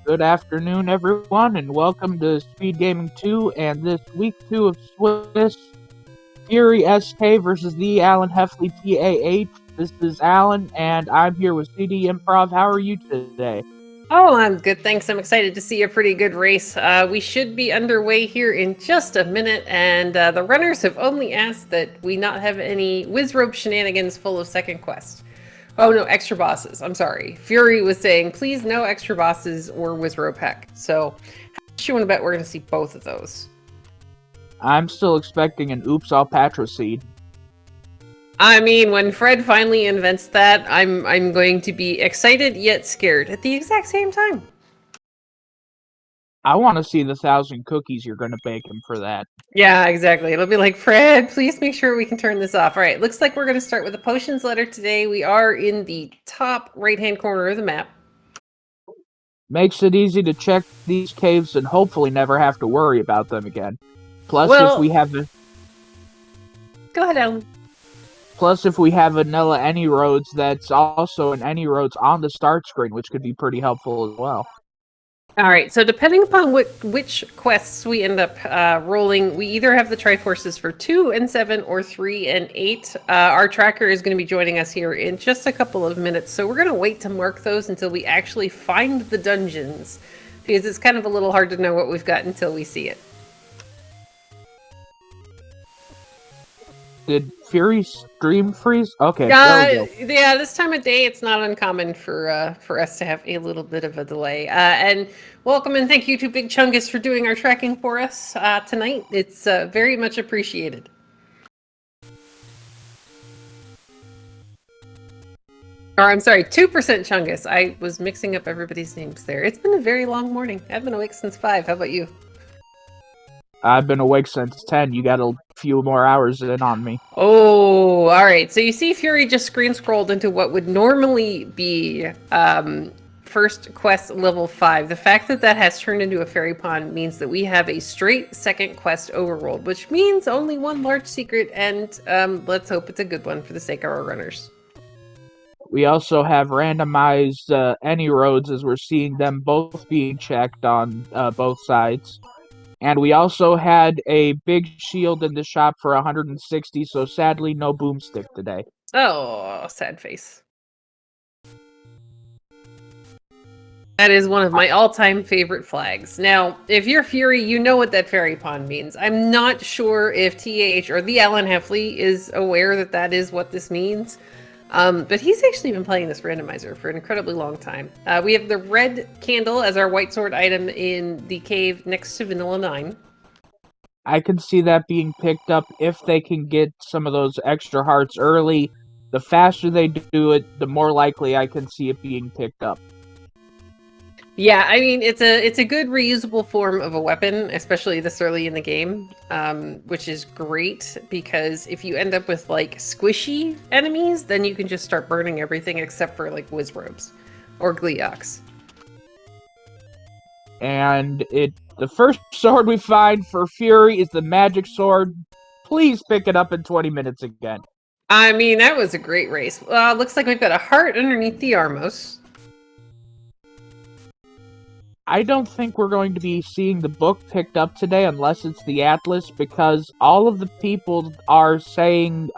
Good afternoon, everyone, and welcome to SpeedGaming 2 and this week 2 of Swiss FurySK versus the Alan Heffley TAH. This is Alan, and I'm here with CD Improv. How are you today? Oh, I'm good, thanks. I'm excited to see a pretty good race. We should be underway here in just a minute, and the runners have only asked that we not have any Wizrobe shenanigans full of second quest. Oh no, extra bosses. I'm sorry. Fury was saying, please no extra bosses or Wizrobe heck. So, how much you want to bet we're going to see both of those? I'm still expecting an Oops All Patricide. I mean, when Fred finally invents that, I'm going to be excited yet scared at the exact same time. I want to see the 1,000 cookies you're going to bake him for that. Yeah, exactly. It'll be like, Fred, please make sure we can turn this off. All right, looks like we're going to start with the potions letter today. We are in the top right-hand corner of the map. Makes it easy to check these caves and hopefully never have to worry about them again. Plus, Well, if we have go ahead, Alan. Plus, if we have vanilla any roads, that's also an any roads on the start screen, which could be pretty helpful as well. All right, so depending upon which quests we end up rolling, we either have the Triforces for 2 and 7 or 3 and 8. Our tracker is going to be joining us here in just a couple of minutes, so we're going to wait to mark those until we actually find the dungeons, because it's kind of a little hard to know what we've got until we see it. Did Fury stream freeze? Okay, there we go. Yeah, this time of day, it's not uncommon for us to have a little bit of a delay. And welcome and thank you to Big Chungus for doing our tracking for us tonight. It's very much appreciated. Or I'm sorry, 2% Chungus. I was mixing up everybody's names there. It's been a very long morning. I've been awake since 5. How about you? I've been awake since 10. You got a few more hours in on me. Oh, all right. So you see Fury just screen scrolled into what would normally be first quest level 5. The fact that that has turned into a fairy pond means that we have a straight second quest overrolled, which means only one large secret, and let's hope it's a good one for the sake of our runners. We also have randomized any roads as we're seeing them both being checked on both sides. And we also had a big shield in the shop for 160, so sadly no boomstick today. Oh, sad face. That is one of my all-time favorite flags. Now, if you're Fury, you know what that fairy pond means. I'm not sure if TAH or the Alan Heffley is aware that that is what this means. But he's actually been playing this randomizer for an incredibly long time. We have the red candle as our white sword item in the cave next to Vanilla 9. I can see that being picked up if they can get some of those extra hearts early. The faster they do it, the more likely I can see it being picked up. Yeah, I mean, it's a good reusable form of a weapon, especially this early in the game, which is great because if you end up with like squishy enemies, then you can just start burning everything except for like Wizrobes or Gleeoks. And the first sword we find for Fury is the magic sword. Please pick it up in 20 minutes again. I mean, that was a great race. Looks like we've got a heart underneath the Armos. I don't think we're going to be seeing the book picked up today unless it's the Atlas, because all of the people are saying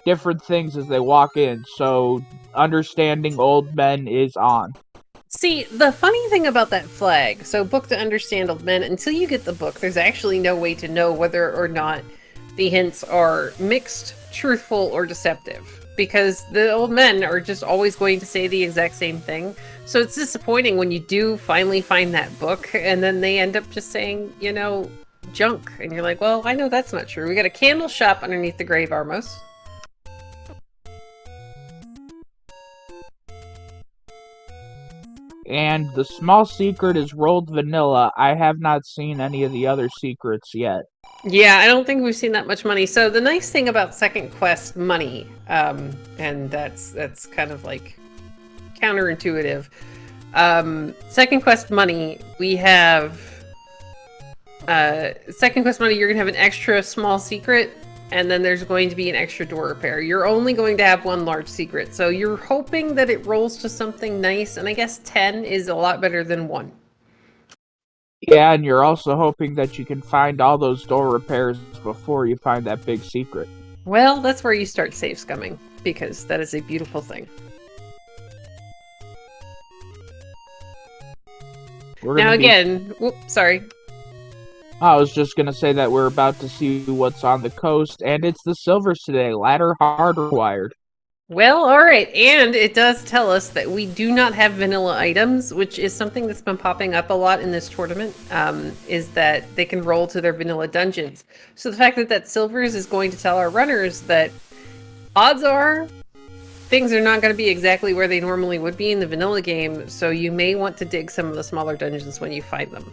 different things as they walk in, so understanding old men is on. See, the funny thing about that flag, so book to understand old men, until you get the book, there's actually no way to know whether or not the hints are mixed, truthful, or deceptive. Because the old men are just always going to say the exact same thing. So it's disappointing when you do finally find that book and then they end up just saying, you know, junk. And you're like, well, I know that's not true. We got a candle shop underneath the grave, Armos. And the small secret is rolled vanilla. I have not seen any of the other secrets yet. Yeah, I don't think we've seen that much money. So the nice thing about second quest money, and that's kind of like counterintuitive. Second quest money, we have second quest money. You're gonna have an extra small secret and then there's going to be an extra door repair. You're only going to have one large secret, so you're hoping that it rolls to something nice, and I guess 10 is a lot better than 1. Yeah, and you're also hoping that you can find all those door repairs before you find that big secret. Well, that's where you start save scumming, because that is a beautiful thing. Now again, whoops, sorry. I was just going to say that we're about to see what's on the coast, and it's the silvers today, ladder hard required. Well, alright, and it does tell us that we do not have vanilla items, which is something that's been popping up a lot in this tournament, is that they can roll to their vanilla dungeons. So the fact that silvers is going to tell our runners that odds are things are not going to be exactly where they normally would be in the vanilla game, so you may want to dig some of the smaller dungeons when you find them.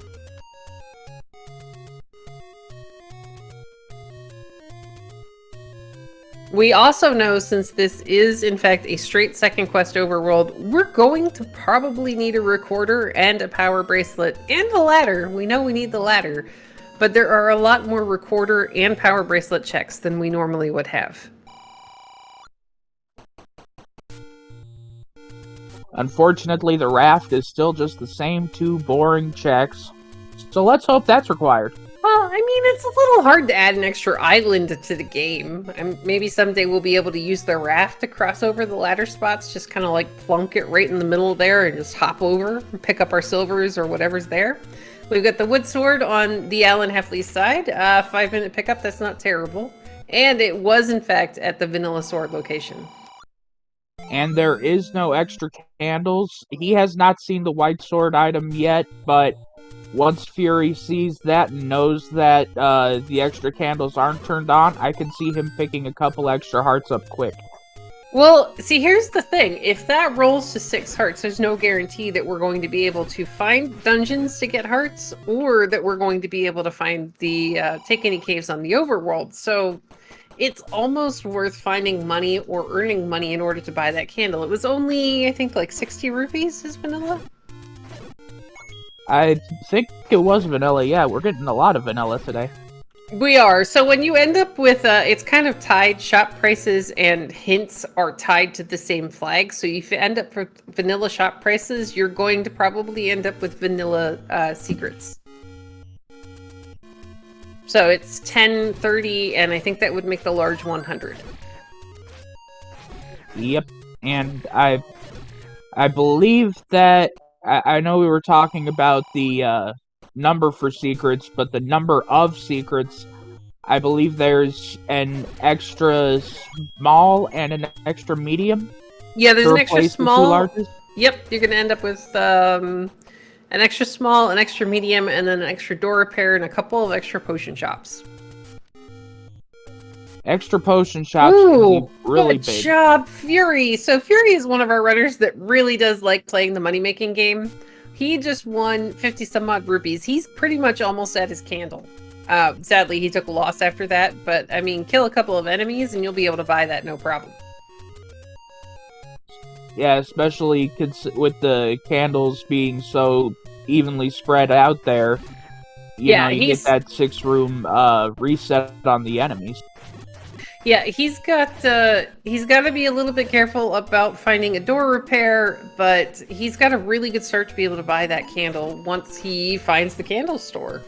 We also know, since this is in fact a straight second quest overworld, we're going to probably need a recorder and a power bracelet and a ladder. We know we need the ladder, but there are a lot more recorder and power bracelet checks than we normally would have. Unfortunately, the raft is still just the same 2 boring checks, so let's hope that's required. Well, I mean, it's a little hard to add an extra island to the game. Maybe someday we'll be able to use the raft to cross over the ladder spots, just kind of like plunk it right in the middle there and just hop over and pick up our silvers or whatever's there. We've got the wood sword on the Alan Heffley's side. 5-minute pickup, that's not terrible. And it was, in fact, at the vanilla sword location. And there is no extra candles. He has not seen the white sword item yet, but once Fury sees that and knows that the extra candles aren't turned on, I can see him picking a couple extra hearts up quick. Well, see, here's the thing. If that rolls to 6 hearts, there's no guarantee that we're going to be able to find dungeons to get hearts, or that we're going to be able to find the take any caves on the overworld. So it's almost worth finding money or earning money in order to buy that candle. It was only, I think, like 60 rupees is vanilla? I think it was vanilla, yeah. We're getting a lot of vanilla today. We are. So when you end up with, it's kind of tied, shop prices and hints are tied to the same flag. So if you end up with vanilla shop prices, you're going to probably end up with vanilla secrets. So it's 10, 30, and I think that would make the large 100. Yep, and I believe that, I know we were talking about the number for secrets, but the number of secrets, I believe there's an extra small and an extra medium. Yeah, there's an extra small. Yep, you're going to end up with an extra small, an extra medium, and then an extra door repair and a couple of extra potion shops. Extra potion shops. Ooh, really good big. job, Fury. So Fury is one of our runners that really does like playing the money-making game. He just won 50 some odd rupees. He's pretty much almost at his candle. Sadly, he took a loss after that, but I mean, kill a couple of enemies and you'll be able to buy that no problem. Yeah, especially with the candles being so evenly spread out there. You know, you get that 6-room reset on the enemies. Yeah, he's got to be a little bit careful about finding a door repair, but he's got a really good start to be able to buy that candle once he finds the candle store.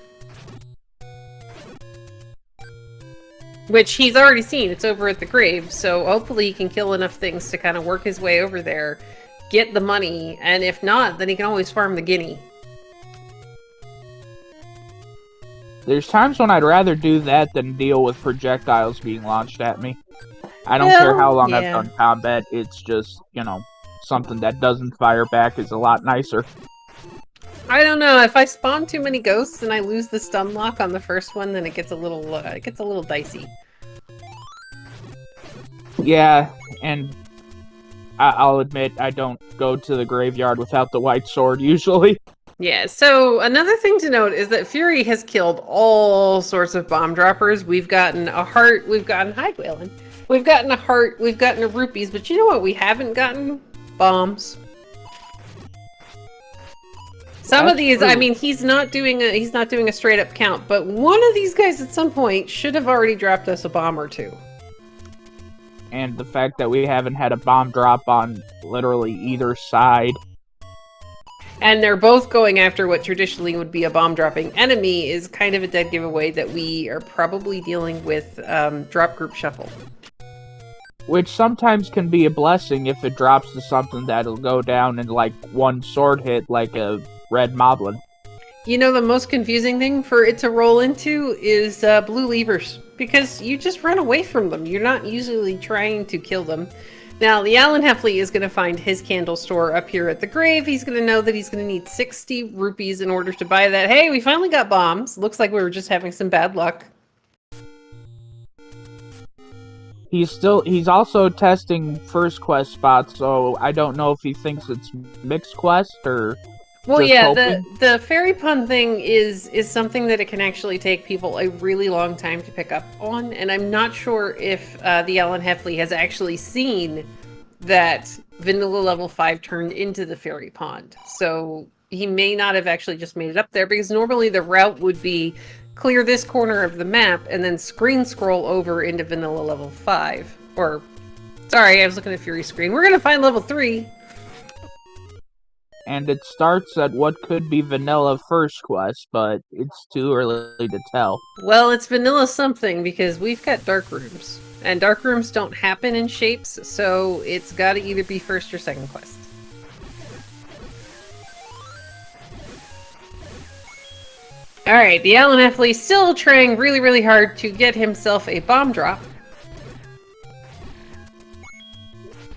Which he's already seen, it's over at the grave, so hopefully he can kill enough things to kind of work his way over there, get the money, and if not, then he can always farm the guinea. There's times when I'd rather do that than deal with projectiles being launched at me. I don't care how long I've done combat, it's just, you know, something that doesn't fire back is a lot nicer. I don't know, if I spawn too many ghosts and I lose the stun lock on the first one, then it gets a little dicey. Yeah, and I'll admit I don't go to the graveyard without the white sword usually. Yeah, so another thing to note is that Fury has killed all sorts of bomb droppers. We've gotten a heart, we've gotten, hi Waylon. We've gotten a heart, we've gotten a rupees, but you know what we haven't gotten? Bombs. Some That's of these, true. I mean, he's not doing a straight up count, but one of these guys at some point should have already dropped us a bomb or two. And the fact that we haven't had a bomb drop on literally either side. And they're both going after what traditionally would be a bomb dropping enemy is kind of a dead giveaway that we are probably dealing with drop group shuffle. Which sometimes can be a blessing if it drops to something that'll go down in like one sword hit, like a red moblin. You know, the most confusing thing for it to roll into is blue levers, because you just run away from them. You're not usually trying to kill them. Now, the Alan Heffley is going to find his candle store up here at the grave. He's going to know that he's going to need 60 rupees in order to buy that. Hey, we finally got bombs. Looks like we were just having some bad luck. He's also testing first quest spots, so I don't know if he thinks it's mixed quest or well, just yeah, hoping. the fairy pun thing is something that it can actually take people a really long time to pick up on, and I'm not sure if the Alan Heffley has actually seen that vanilla level 5 turned into the fairy pond. So he may not have actually just made it up there, because normally the route would be clear this corner of the map and then screen scroll over into vanilla level 5. Or, sorry, I was looking at Fury screen. We're gonna find level 3. And it starts at what could be vanilla first quest, but it's too early to tell. Well, it's vanilla something, because we've got dark rooms. And dark rooms don't happen in shapes, so it's gotta either be first or second quest. Alright, the Alan Heffley still trying really, really hard to get himself a bomb drop.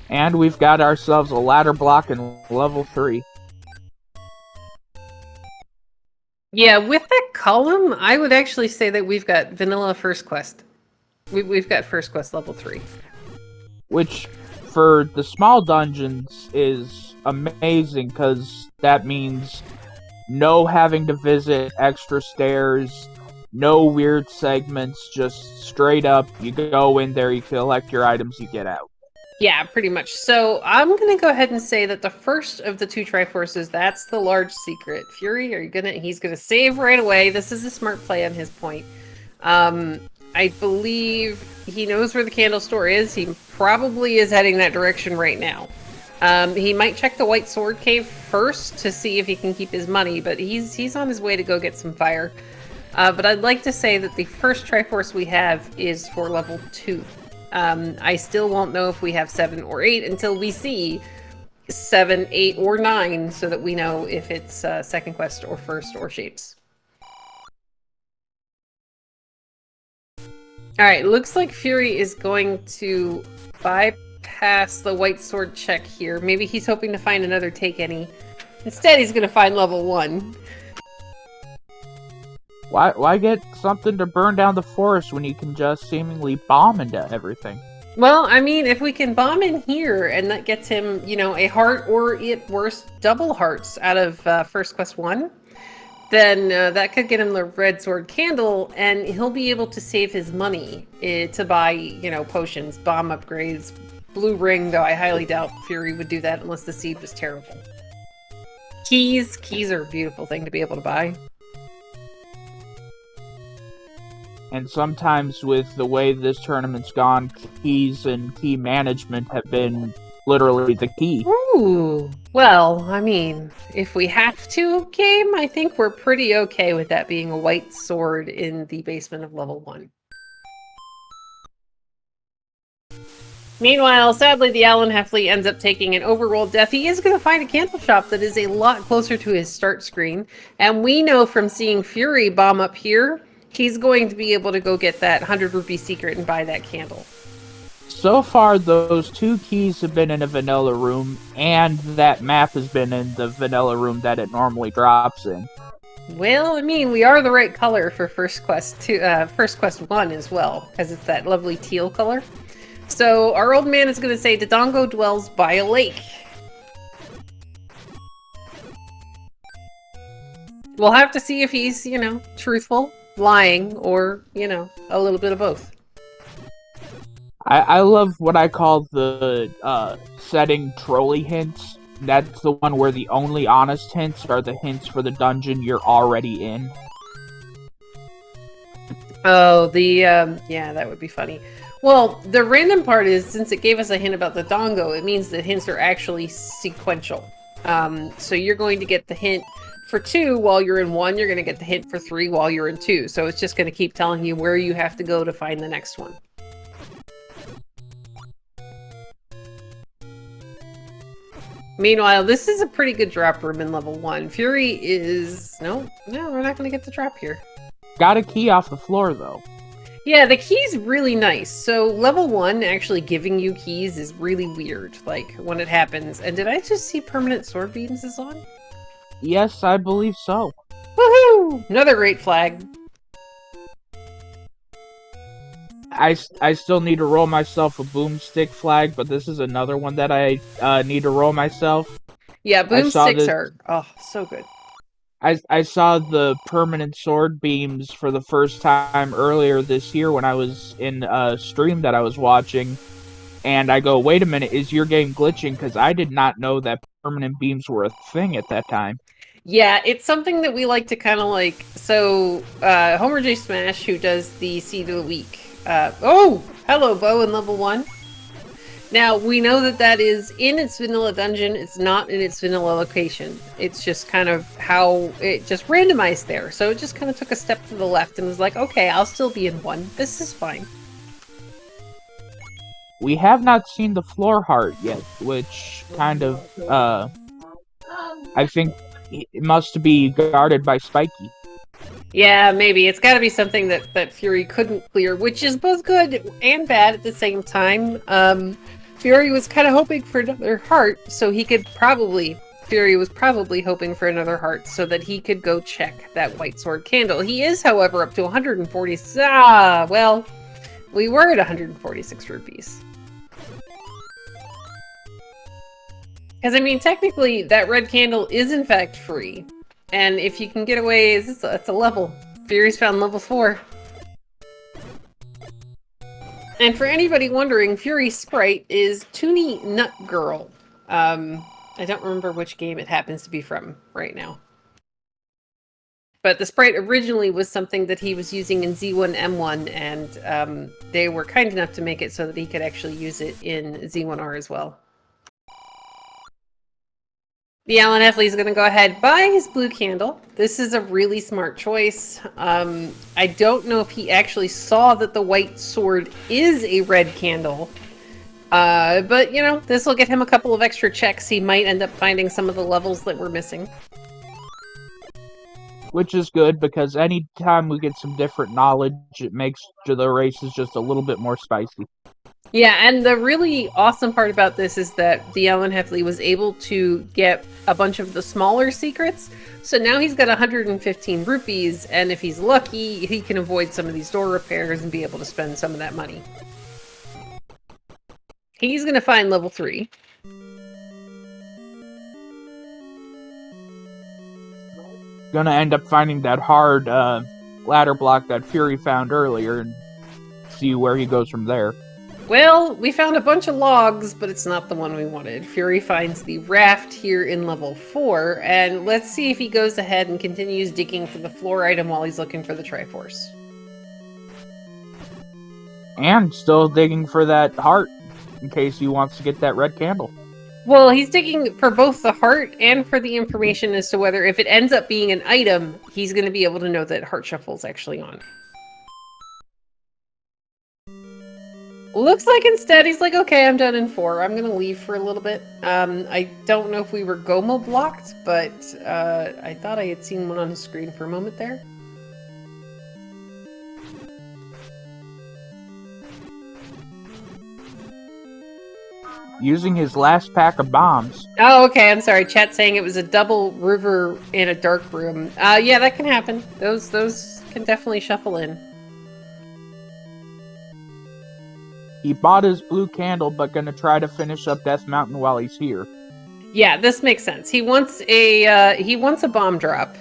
And we've got ourselves a ladder block in level 3. Yeah, with that column, I would actually say that we've got vanilla first quest. We've got first quest level 3. Which, for the small dungeons, is amazing, because that means no having to visit extra stairs, no weird segments, just straight up, you go in there, you collect your items, you get out. Yeah, pretty much. So I'm going to go ahead and say that the first of the 2 Triforces, that's the large secret. Fury, he's going to save right away. This is a smart play on his point. I believe he knows where the candle store is. He probably is heading that direction right now. He might check the White Sword Cave first to see if he can keep his money, but he's on his way to go get some fire. But I'd like to say that the first Triforce we have is for level 2. I still won't know if we have 7 or 8 until we see 7, 8, or 9, so that we know if it's second quest or first or shapes. Alright, looks like Fury is going to bypass the White Sword check here. Maybe he's hoping to find another take any. Instead, he's going to find level 1. Why get something to burn down the forest when you can just seemingly bomb into everything? Well, I mean, if we can bomb in here and that gets him, you know, a heart or at worst double hearts out of first quest 1, then that could get him the red sword candle, and he'll be able to save his money to buy, you know, potions, bomb upgrades, blue ring, though I highly doubt Fury would do that unless the seed was terrible. Keys are a beautiful thing to be able to buy. And sometimes with the way this tournament's gone, keys and key management have been literally the key. Ooh. Well, I mean, if we have to game, I think we're pretty okay with that being a white sword in the basement of level 1. Meanwhile, sadly, the Alan Heffley ends up taking an overrolled death. He is going to find a candle shop that is a lot closer to his start screen. And we know from seeing Fury bomb up here, he's going to be able to go get that 100 rupee secret and buy that candle. So far, those 2 keys have been in a vanilla room, and that map has been in the vanilla room that it normally drops in. Well, I mean, we are the right color for first quest 1 as well, because it's that lovely teal color. So our old man is going to say Dodongo dwells by a lake. We'll have to see if he's, you know, truthful, lying, or, you know, a little bit of both. I love what I call the setting trolley hints. That's the one where the only honest hints are the hints for the dungeon you're already in. Oh, yeah, that would be funny. Well, the random part is, since it gave us a hint about the dongo, it means that hints are actually sequential. So you're going to get the hint for 2 while you're in 1, you're going to get the hint for 3 while you're in 2. So it's just going to keep telling you where you have to go to find the next one. Meanwhile, this is a pretty good drop room in level 1. Fury is... No, we're not going to get the drop here. Got a key off the floor, though. Yeah, the key's really nice. So level 1 actually giving you keys is really weird, like, when it happens. And did I just see permanent sword beams is on? Yes, I believe so. Woohoo! Another great flag. I still need to roll myself a boomstick flag, but this is another one that I need to roll myself. Yeah, boomsticks are so good. I saw the permanent sword beams for the first time earlier this year when I was in a stream that I was watching, and I go, wait a minute, is your game glitching? Because I did not know that permanent beams were a thing at that time. Yeah, it's something that we like to kind of like... So, Homer J. Smash, who does the Seed of the Week... oh! Hello, Bo in level 1. Now, we know that that is in its vanilla dungeon. It's not in its vanilla location. It's just kind of how it just randomized there. So it just kind of took a step to the left and was like, okay, I'll still be in 1. This is fine. We have not seen the floor heart yet, which kind of, I think it must be guarded by Spiky. Yeah, maybe. It's got to be something that Fury couldn't clear, which is both good and bad at the same time. Fury was kind of hoping for another heart, so he could probably... Fury was probably hoping for another heart so that he could go check that white sword candle. He is, however, up to 140... well, we were at 146 rupees. Because, I mean, technically, that red candle is, in fact, free. And if you can get away, it's a level. Fury's found level 4. And for anybody wondering, Fury's sprite is Tourney Nut Girl. I don't remember which game it happens to be from right now. But the sprite originally was something that he was using in Z1M1, and they were kind enough to make it so that he could actually use it in Z1R as well. The Alan Heffley is going to go ahead and buy his blue candle. This is a really smart choice. I don't know if he actually saw that the white sword is a red candle. But, you know, this will get him a couple of extra checks. He might end up finding some of the levels that we're missing. Which is good, because anytime we get some different knowledge, it makes the races just a little bit more spicy. Yeah, and the really awesome part about this is that the Alan Heffley was able to get a bunch of the smaller secrets. So now he's got 115 rupees, and if he's lucky, he can avoid some of these door repairs and be able to spend some of that money. He's going to find level 3. Gonna end up finding that hard ladder block that Fury found earlier and see where he goes from there. Well, we found a bunch of logs, but it's not the one we wanted. Fury finds the raft here in level 4, and let's see if he goes ahead and continues digging for the floor item while he's looking for the Triforce. And still digging for that heart, in case he wants to get that red candle. Well, he's digging for both the heart and for the information as to whether, if it ends up being an item, he's going to be able to know that Heart Shuffle's actually on. Looks like instead he's like, okay, I'm done in 4. I'm going to leave for a little bit. I don't know if we were Gomo blocked, but I thought I had seen one on the screen for a moment there. Using his last pack of bombs. Oh, okay, I'm sorry. Chat saying it was a double river in a dark room. Yeah, that can happen. Those can definitely shuffle in. He bought his blue candle, but gonna try to finish up Death Mountain while he's here. Yeah, this makes sense. He wants a bomb drop.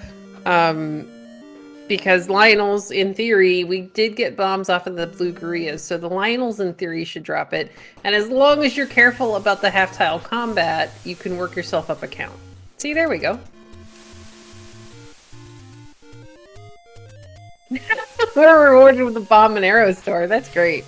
Because Lionel's, in theory, we did get bombs off of the blue Gurias, so the Lionel's, in theory, should drop it. And as long as you're careful about the half-tile combat, you can work yourself up a count. See, there we go. We're rewarded with a bomb and arrow store. That's great.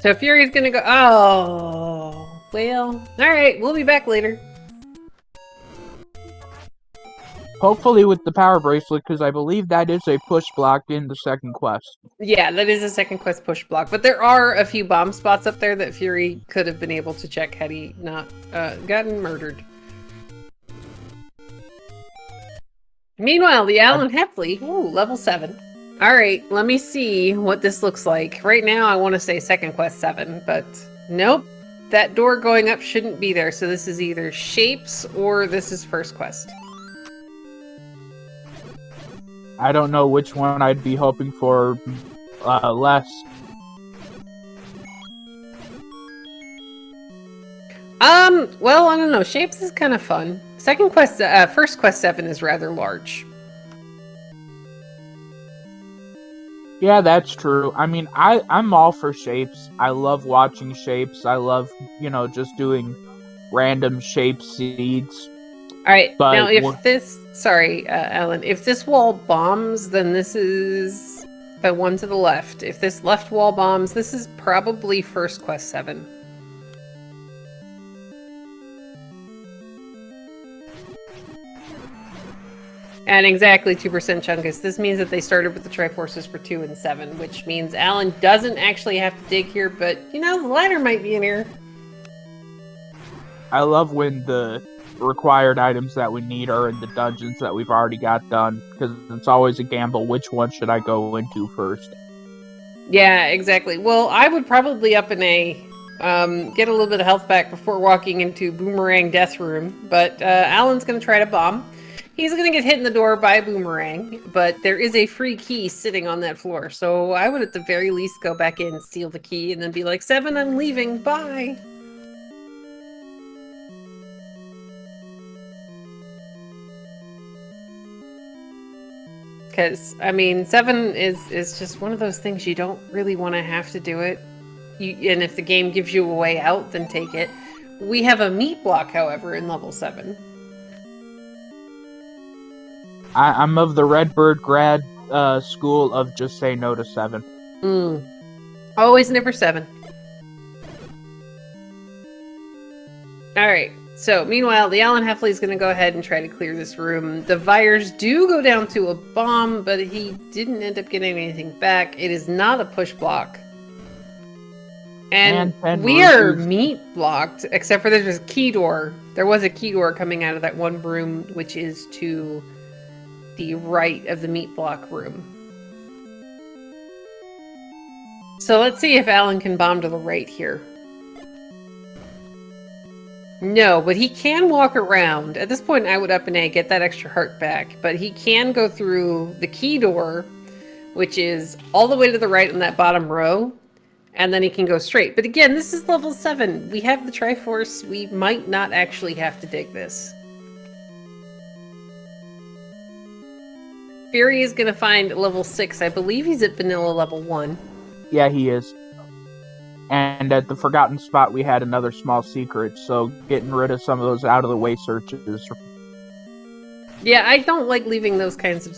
So Fury's gonna go. Oh, well. Alright, we'll be back later. Hopefully with the power bracelet, because I believe that is a push block in the second quest. Yeah, that is a second quest push block. But there are a few bomb spots up there that Fury could have been able to check had he not gotten murdered. Meanwhile, the Alan Heffley, ooh, level 7. Alright, let me see what this looks like. Right now, I want to say second quest 7, but nope. That door going up shouldn't be there, so this is either Shapes or this is first quest. I don't know which one I'd be hoping for less. Well, I don't know. Shapes is kind of fun. Second quest, first quest 7 is rather large. Yeah, that's true. I mean, I'm all for Shapes. I love watching Shapes. I love, just doing random shape seeds. Alright, now if this... Sorry, Alan. If this wall bombs, then this is the one to the left. If this left wall bombs, this is probably first quest 7. And exactly 2% Chungus. This means that they started with the Triforces for 2 and 7, which means Alan doesn't actually have to dig here, but, the ladder might be in here. I love when the required items that we need are in the dungeons that we've already got done, because it's always a gamble which one should I go into first. Yeah, exactly. Well, I would probably up an A, get a little bit of health back before walking into Boomerang Death Room, but Alan's going to try to bomb. He's going to get hit in the door by a boomerang, but there is a free key sitting on that floor, so I would at the very least go back in, steal the key, and then be like, 7, I'm leaving, bye! Because, I mean, 7 is just one of those things you don't really want to have to do it. And if the game gives you a way out, then take it. We have a meat block, however, in level 7. I'm of the Redbird grad school of just say no to 7. Always never 7. Alright, so meanwhile, the Alan Heffley is going to go ahead and try to clear this room. The Vires do go down to a bomb, but he didn't end up getting anything back. It is not a push block. And we are meat blocked, except for there's a key door. There was a key door coming out of that one room, which is to the right of the meat block room. So let's see if Alan can bomb to the right here. No, but he can walk around. At this point, I would up an A, get that extra heart back. But he can go through the key door, which is all the way to the right in that bottom row. And then he can go straight. But again, this is level 7. We have the Triforce. We might not actually have to dig this. Fury is going to find level 6. I believe he's at vanilla level 1. Yeah, he is. And at the Forgotten Spot, we had another small secret, so getting rid of some of those out-of-the-way searches. Yeah, I don't like leaving those kinds of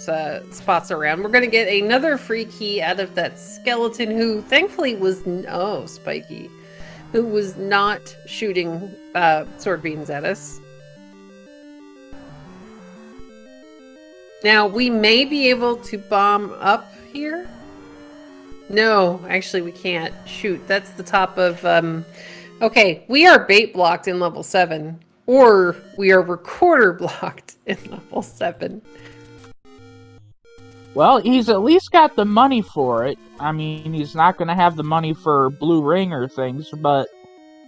spots around. We're going to get another free key out of that skeleton who, thankfully, was... Oh, Spiky. Who was not shooting sword beams at us. Now, we may be able to bomb up here. No, actually we can't. Shoot, that's the top of... Okay, we are bait blocked in level 7. Or we are recorder blocked in level 7. Well, he's at least got the money for it. I mean, he's not going to have the money for blue ring or things, but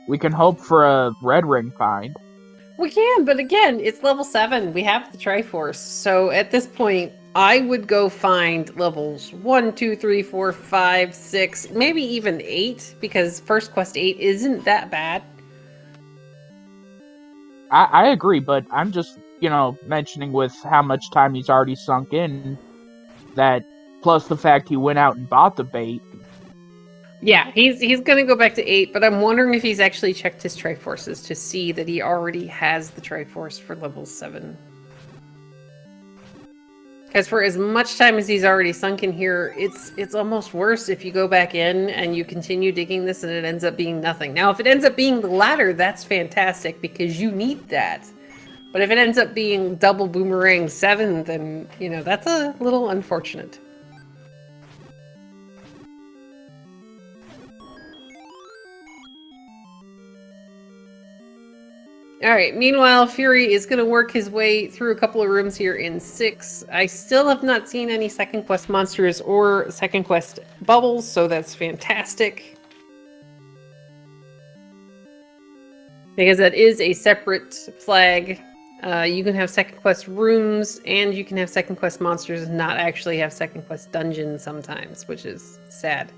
we can hope for a red ring find. We can, but again, it's level 7. We have the Triforce. So at this point, I would go find levels 1, 2, 3, 4, 5, 6, maybe even 8, because First Quest 8 isn't that bad. I agree, but I'm just, mentioning with how much time he's already sunk in, that plus the fact he went out and bought the bait. Yeah, he's gonna go back to 8, but I'm wondering if he's actually checked his Triforces to see that he already has the Triforce for level 7. Because for as much time as he's already sunk in here, it's almost worse if you go back in and you continue digging this and it ends up being nothing. Now, if it ends up being the ladder, that's fantastic because you need that. But if it ends up being double boomerang 7, then, that's a little unfortunate. Alright, meanwhile, Fury is going to work his way through a couple of rooms here in 6. I still have not seen any second quest monsters or second quest bubbles, so that's fantastic. Because that is a separate flag. You can have second quest rooms, and you can have second quest monsters and not actually have second quest dungeons sometimes, which is sad.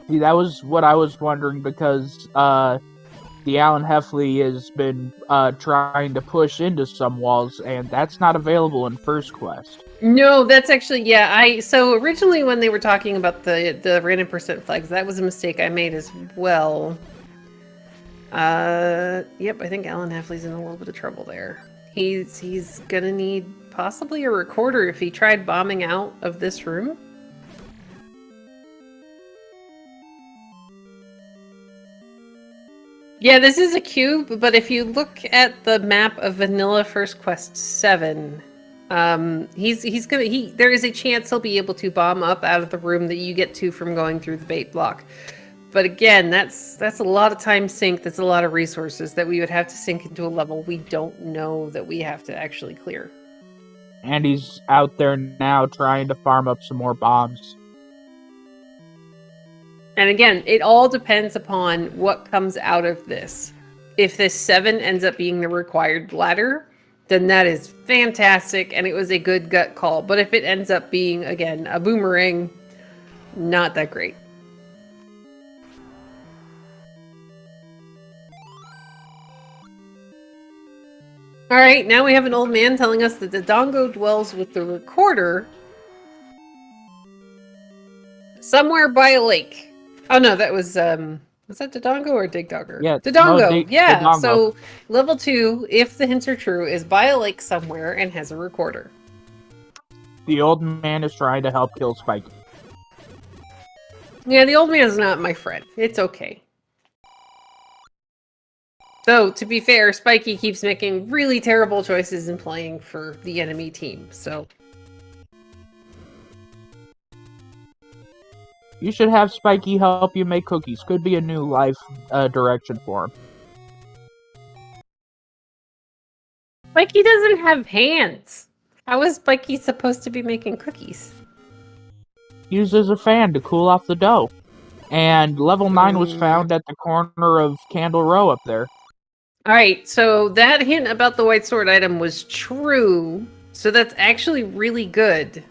See, that was what I was wondering, because the Alan Heffley has been trying to push into some walls, and that's not available in First Quest. No, that's actually, yeah, so originally when they were talking about the random percent flags, that was a mistake I made as well. Yep, I think Alan Heffley's in a little bit of trouble there. He's gonna need possibly a recorder if he tried bombing out of this room. Yeah, this is a cube, but if you look at the map of Vanilla First Quest 7, there is a chance he'll be able to bomb up out of the room that you get to from going through the bait block. But again, that's a lot of time sink, that's a lot of resources that we would have to sink into a level we don't know that we have to actually clear. And he's out there now trying to farm up some more bombs. And again, it all depends upon what comes out of this. If this 7 ends up being the required ladder, then that is fantastic, and it was a good gut call. But if it ends up being, again, a boomerang, not that great. Alright, now we have an old man telling us that the Dodongo dwells with the recorder somewhere by a lake. Oh no, that was that Dodongo or Digdogger? Yeah, Dodongo. no, Yeah. Dodongo. So level 2, if the hints are true, is by a lake somewhere and has a recorder. The old man is trying to help kill Spikey. Yeah, the old man is not my friend. It's okay. Though, to be fair, Spikey keeps making really terrible choices in playing for the enemy team, so... You should have Spikey help you make cookies. Could be a new life direction for him. Spikey doesn't have hands. How is Spikey supposed to be making cookies? Uses a fan to cool off the dough. And level 9 was found at the corner of Candle Row up there. Alright, so that hint about the white sword item was true. So that's actually really good.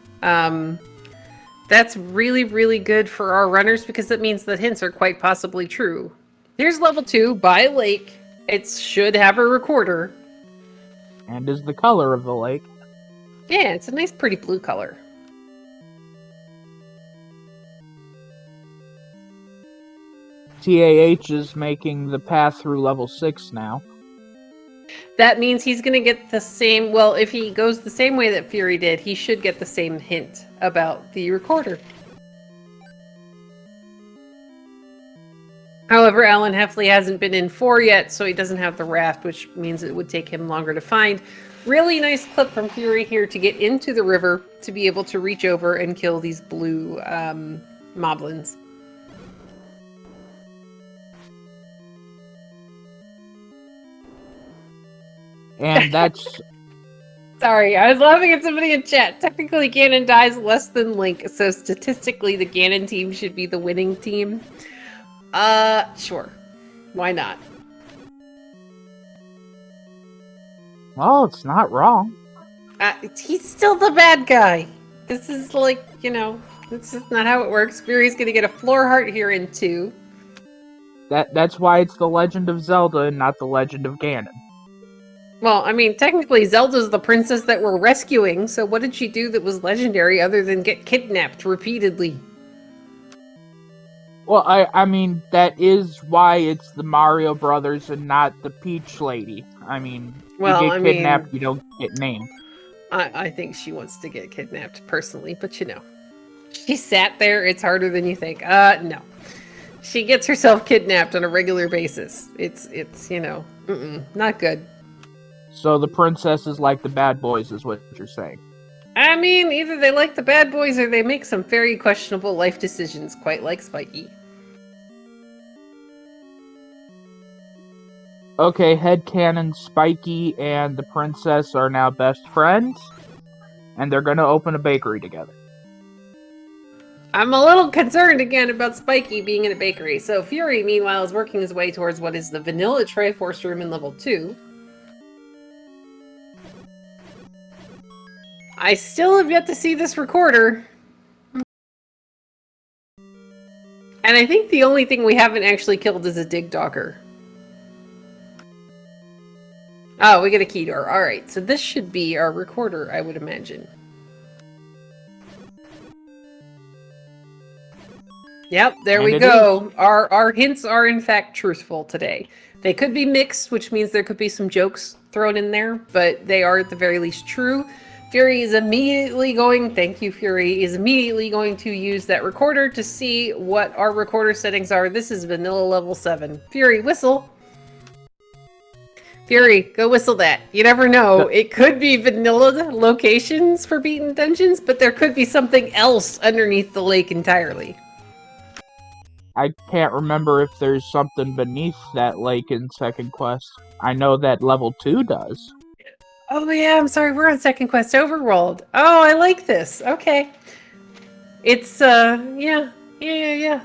That's really, really good for our runners because that means that hints are quite possibly true. Here's level 2, by a lake. It should have a recorder. And is the color of the lake. Yeah, it's a nice pretty blue color. TAH is making the path through level 6 now. That means he's going to get the same... Well, if he goes the same way that Fury did, he should get the same hint about the recorder. However, Alan Heffley hasn't been in 4 yet, so he doesn't have the raft, which means it would take him longer to find. Really nice clip from Fury here to get into the river to be able to reach over and kill these blue moblins. And that's... Sorry, I was laughing at somebody in chat. Technically, Ganon dies less than Link, so statistically the Ganon team should be the winning team. Sure. Why not? Well, it's not wrong. He's still the bad guy. This is like, you know, this is not how it works. Fury's gonna get a floor heart here in 2. That's why it's the Legend of Zelda and not the Legend of Ganon. Well, I mean, technically, Zelda's the princess that we're rescuing, so what did she do that was legendary other than get kidnapped repeatedly? Well, I mean, that is why it's the Mario Brothers and not the Peach Lady. I mean, Well, you I get mean, kidnapped, you don't get named. I think she wants to get kidnapped personally, but you know. She sat there, it's harder than you think. No. She gets herself kidnapped on a regular basis. It's you know, not good. So the princess is like the bad boys, is what you're saying. I mean, either they like the bad boys or they make some very questionable life decisions, quite like Spiky. Okay, headcanon Spiky and the princess are now best friends, and they're gonna open a bakery together. I'm a little concerned again about Spiky being in a bakery. So Fury, meanwhile, is working his way towards what is the vanilla Triforce room in level 2. I still have yet to see this recorder. And I think the only thing we haven't actually killed is a dig dogger. Oh, we get a key door. Alright, so this should be our recorder, I would imagine. Yep, there we go. Our hints are in fact truthful today. They could be mixed, which means there could be some jokes thrown in there, but they are at the very least true. Fury is immediately going, thank you Fury, is immediately going to use that recorder to see what our recorder settings are. This is vanilla level 7. Fury, whistle. Fury, go whistle that. You never know. It could be vanilla locations for beaten dungeons, but there could be something else underneath the lake entirely. I can't remember if there's something beneath that lake in Second Quest. I know that level 2 does. Oh yeah, I'm sorry, we're on Second Quest Overworld. Oh, I like this. Okay. It's, yeah.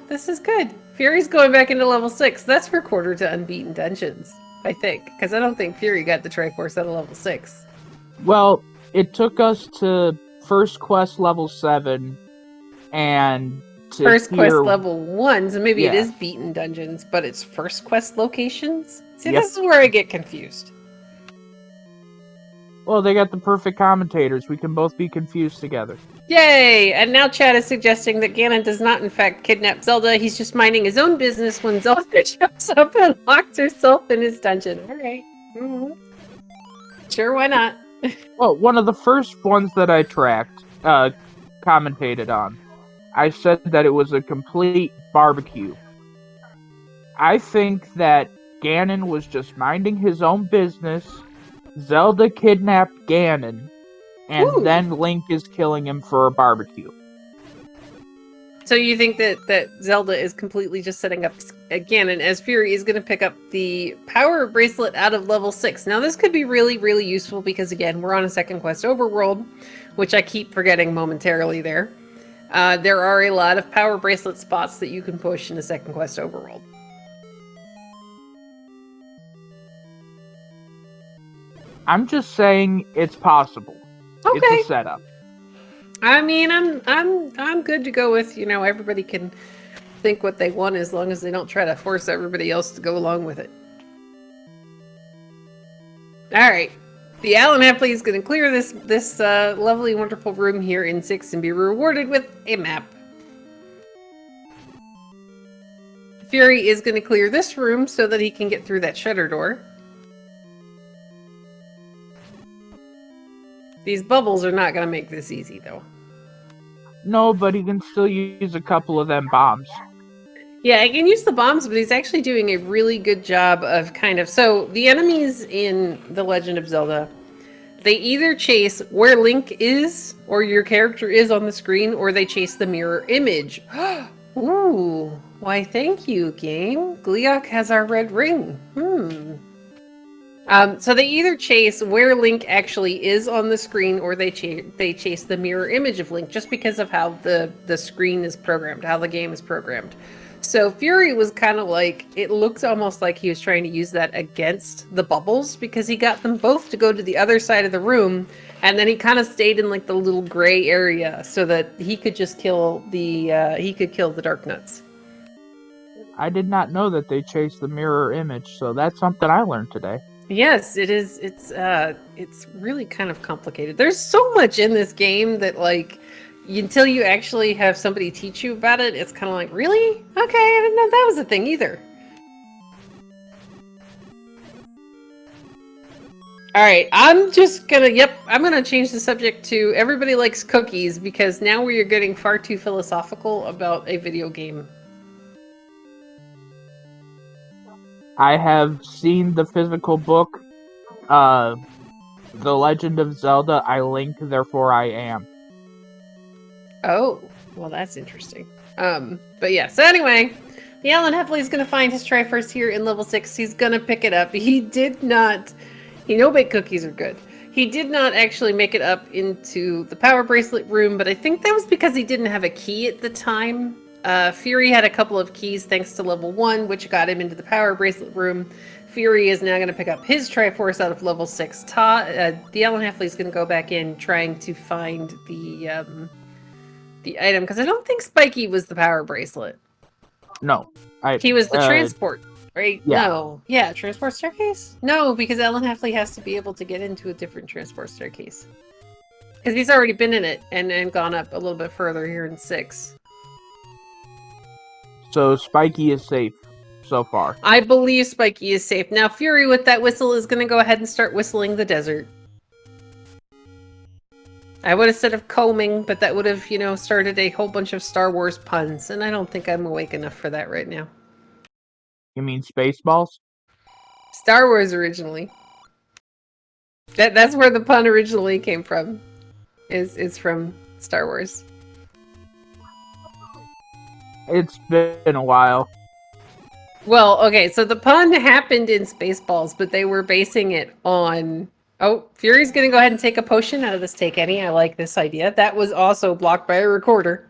This is good. Fury's going back into level 6. That's recorder to unbeaten dungeons, I think. Because I don't think Fury got the Triforce at a level 6. Well, it took us to First Quest level 7, and to First Quest here, level 1, so maybe it Yeah. is beaten dungeons, but it's First Quest locations? See, Yep. this is where I get confused. Well, they got the perfect commentators. We can both be confused together. Yay! And now Chad is suggesting that Ganon does not in fact kidnap Zelda. He's just minding his own business when Zelda shows up and locks herself in his dungeon. Alright. Sure, why not? Well, one of the first ones that I tracked, commentated on, I said that it was a complete barbecue. I think that Ganon was just minding his own business, Zelda kidnapped Ganon, and then Link is killing him for a barbecue. So you think that Zelda is completely just setting up Ganon as Fury is going to pick up the power bracelet out of level 6. Now this could be really, really useful because again, we're on a Second Quest Overworld, which I keep forgetting momentarily there. There are a lot of power bracelet spots that you can push in a Second Quest Overworld. I'm just saying it's possible. Okay. It's a setup. I mean, I'm good to go with, you know, everybody can think what they want as long as they don't try to force everybody else to go along with it. All right. The Allen Hapley is going to clear this lovely, wonderful room here in 6 and be rewarded with a map. Fury is going to clear this room so that he can get through that shutter door. These bubbles are not going to make this easy, though. No, but he can still use a couple of them bombs. Yeah, he can use the bombs, but he's actually doing a really good job of kind of... So, the enemies in The Legend of Zelda, they either chase where Link is, or your character is on the screen, or they chase the mirror image. Ooh, why thank you, game. Gleok has our red ring. So they either chase where Link actually is on the screen, or they chase the mirror image of Link, just because of how the screen is programmed, how the game is programmed. So Fury was kind of like, it looks almost like he was trying to use that against the bubbles, because he got them both to go to the other side of the room, and then he kind of stayed in like the little gray area so that he could just kill the Dark Nuts. I did not know that they chased the mirror image, so that's something I learned today. Yes, it is. It's really kind of complicated. There's so much in this game that, like, until you actually have somebody teach you about it, it's kind of like, really? Okay, I didn't know that was a thing either. All right, I'm gonna change the subject to everybody likes cookies, because now we are getting far too philosophical about a video game. I have seen the physical book, The Legend of Zelda. I Link, therefore I am. Oh, well, that's interesting. But yeah, so anyway, the Alan Heffley is going to find his Triforce here in level 6. He's going to pick it up. He know baked cookies are good. He did not actually make it up into the power bracelet room, but I think that was because he didn't have a key at the time. Fury had a couple of keys thanks to level 1, which got him into the power bracelet room. Fury is now going to pick up his Triforce out of level 6. The Alan Heffley is going to go back in trying to find the item, because I don't think Spiky was the power bracelet. No. He was the transport, right? Yeah. No. Yeah, transport staircase? No, because Alan Heffley has to be able to get into a different transport staircase. Because he's already been in it and gone up a little bit further here in 6. So Spiky is safe so far. I believe Spiky is safe. Now Fury with that whistle is going to go ahead and start whistling the desert. I would have said of combing, but that would have, started a whole bunch of Star Wars puns, and I don't think I'm awake enough for that right now. You mean Spaceballs? Star Wars originally. That's where the pun originally came from. Is from Star Wars. It's been a while. Well, okay, so the pun happened in Spaceballs, but they were basing it on... Oh, Fury's gonna go ahead and take a potion out of this Take Any. I like this idea. That was also blocked by a recorder.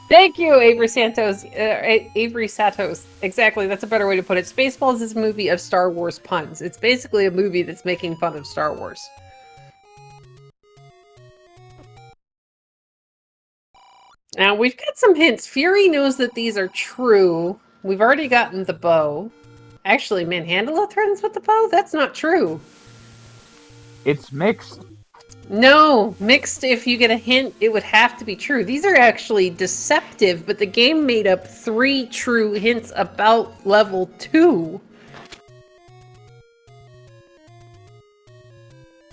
Thank you, Avery Santos. Avery Satos. Exactly, that's a better way to put it. Spaceballs is a movie of Star Wars puns. It's basically a movie that's making fun of Star Wars. Now, we've got some hints. Fury knows that these are true. We've already gotten the bow. Actually, Manhandla threatens with the bow? That's not true. It's mixed. No, mixed, if you get a hint, it would have to be true. These are actually deceptive, but the game made up 3 true hints about level 2.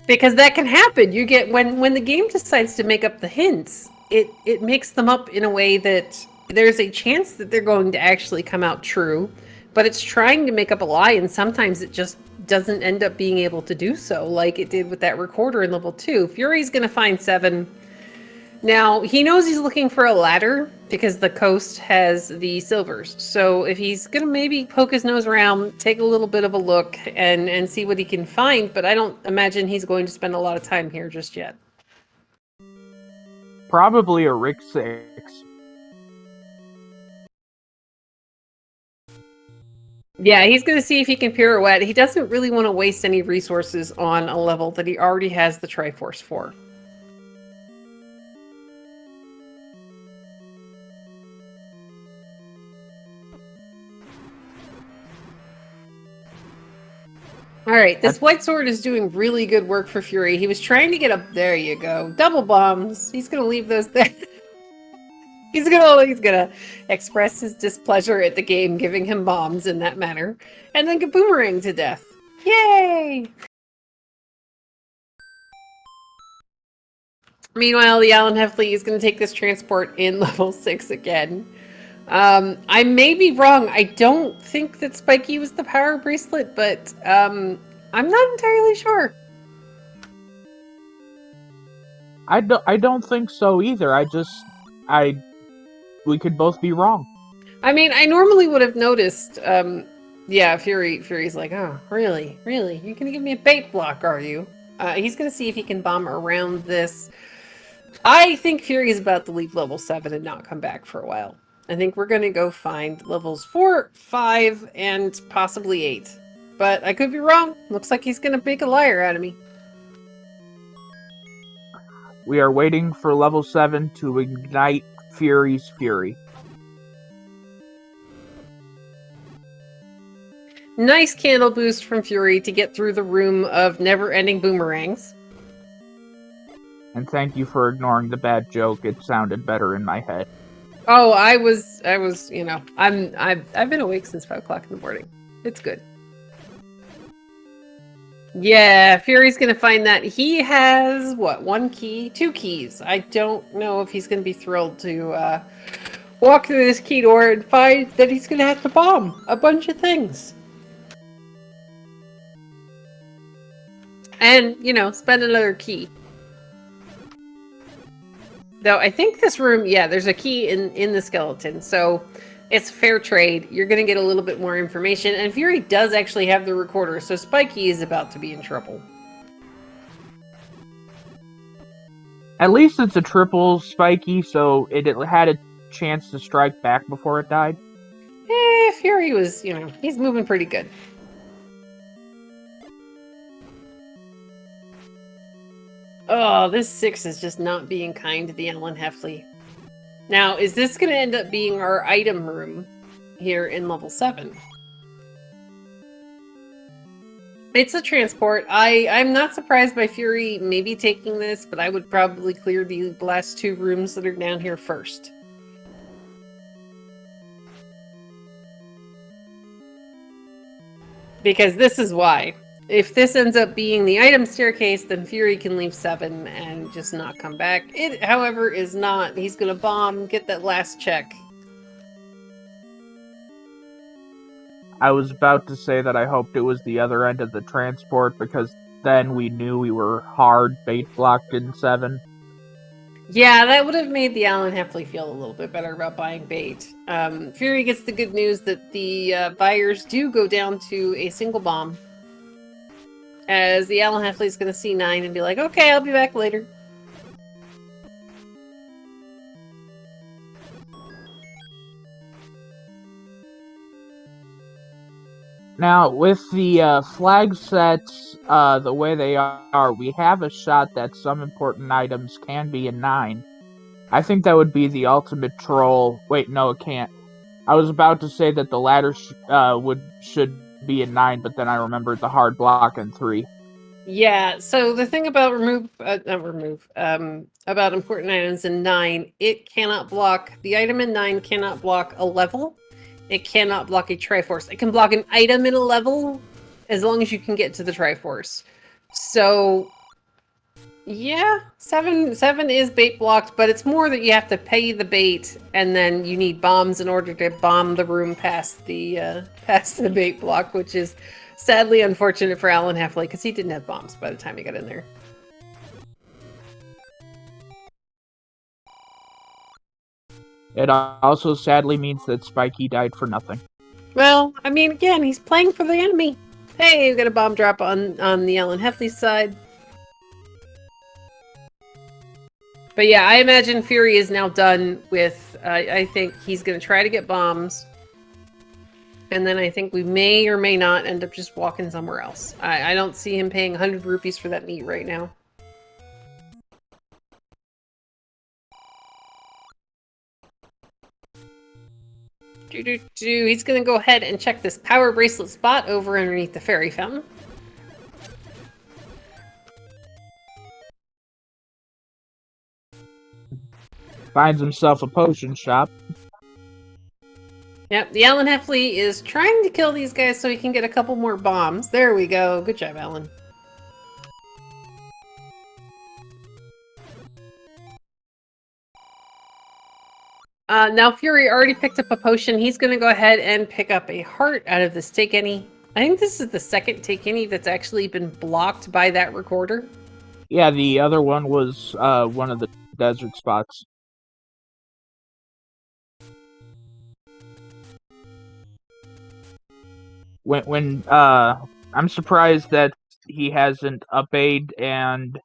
Because that can happen. You get when the game decides to make up the hints, it makes them up in a way that there's a chance that they're going to actually come out true, but it's trying to make up a lie, and sometimes it just doesn't end up being able to do so, like it did with that recorder in level 2. Fury's gonna find 7. Now, he knows he's looking for a ladder, because the coast has the silvers. So if he's gonna maybe poke his nose around, take a little bit of a look, and see what he can find, but I don't imagine he's going to spend a lot of time here just yet. Probably a Rick 6. Yeah, he's going to see if he can pirouette. He doesn't really want to waste any resources on a level that he already has the Triforce for. Alright, this white sword is doing really good work for Fury. He was trying to get up... There you go. Double bombs. He's going to leave those there. He's gonna express his displeasure at the game giving him bombs in that manner, and then get boomerang to death. Yay! Meanwhile, the Alan Heffley is going to take this transport in level 6 again. I may be wrong. I don't think that Spiky was the power bracelet, but I'm not entirely sure. I don't think so either. We could both be wrong. I mean, I normally would have noticed Yeah, Fury's like, oh, really? Really? You're gonna give me a bait block, are you? He's gonna see if he can bomb around this. I think Fury is about to leave level 7 and not come back for a while. I think we're gonna go find levels 4, 5, and possibly 8. But I could be wrong. Looks like he's gonna make a liar out of me. We are waiting for level 7 to ignite Fury's fury. Nice candle boost from Fury to get through the room of never-ending boomerangs. And thank you for ignoring the bad joke. It sounded better in my head. Oh, I was, you know, I've been awake since 5 o'clock in the morning. It's good. Yeah, Fury's gonna find that. He has, what, 1 key? 2 keys. I don't know if he's gonna be thrilled to walk through this key door and find that he's gonna have to bomb a bunch of things. And, you know, spend another key. Though I think this room, yeah, there's a key in the skeleton, so it's fair trade. You're going to get a little bit more information, and Fury does actually have the recorder, so Spiky is about to be in trouble. At least it's a triple spiky, so it had a chance to strike back before it died. Fury was, you know, he's moving pretty good. Oh, this 6 is just not being kind to the Alan Heffley. Now, is this going to end up being our item room here in level 7? It's a transport. I'm not surprised by Fury maybe taking this, but I would probably clear the last 2 rooms that are down here first. Because this is why. If this ends up being the item staircase, then Fury can leave 7 and just not come back. It, however, is not. He's going to bomb, get that last check. I was about to say that I hoped it was the other end of the transport, because then we knew we were hard bait blocked in 7. Yeah, that would have made the Alan Heffley feel a little bit better about buying bait. Fury gets the good news that the buyers do go down to a single bomb. As the Alan Heffley is going to see 9 and be like, okay, I'll be back later. Now, with the flag sets the way they are, we have a shot that some important items can be in 9. I think that would be the ultimate troll. Wait, no, it can't. I was about to say that the ladder should be in 9, but then I remembered the hard block in 3. Yeah, so the thing about about important items in 9, it cannot block, the item in 9 cannot block a level. It cannot block a Triforce. It can block an item in a level as long as you can get to the Triforce. So, yeah, 7 is bait blocked, but it's more that you have to pay the bait, and then you need bombs in order to bomb the room past the bait block, which is sadly unfortunate for Alan Heffley, because he didn't have bombs by the time he got in there. It also sadly means that Spiky died for nothing. Well, I mean, again, he's playing for the enemy. Hey, we got a bomb drop on the Alan Heffley side. But yeah, I imagine Fury is now done with, I think he's going to try to get bombs. And then I think we may or may not end up just walking somewhere else. I don't see him paying 100 rupees for that meat right now. He's going to go ahead and check this power bracelet spot over underneath the fairy fountain. Finds himself a potion shop. Yep, the Alan Heffley is trying to kill these guys so he can get a couple more bombs. There we go. Good job, Alan. Now Fury already picked up a potion. He's going to go ahead and pick up a heart out of this Take Any. I think this is the second Take Any that's actually been blocked by that recorder. Yeah, the other one was one of the desert spots. when I'm surprised that he hasn't obeyed and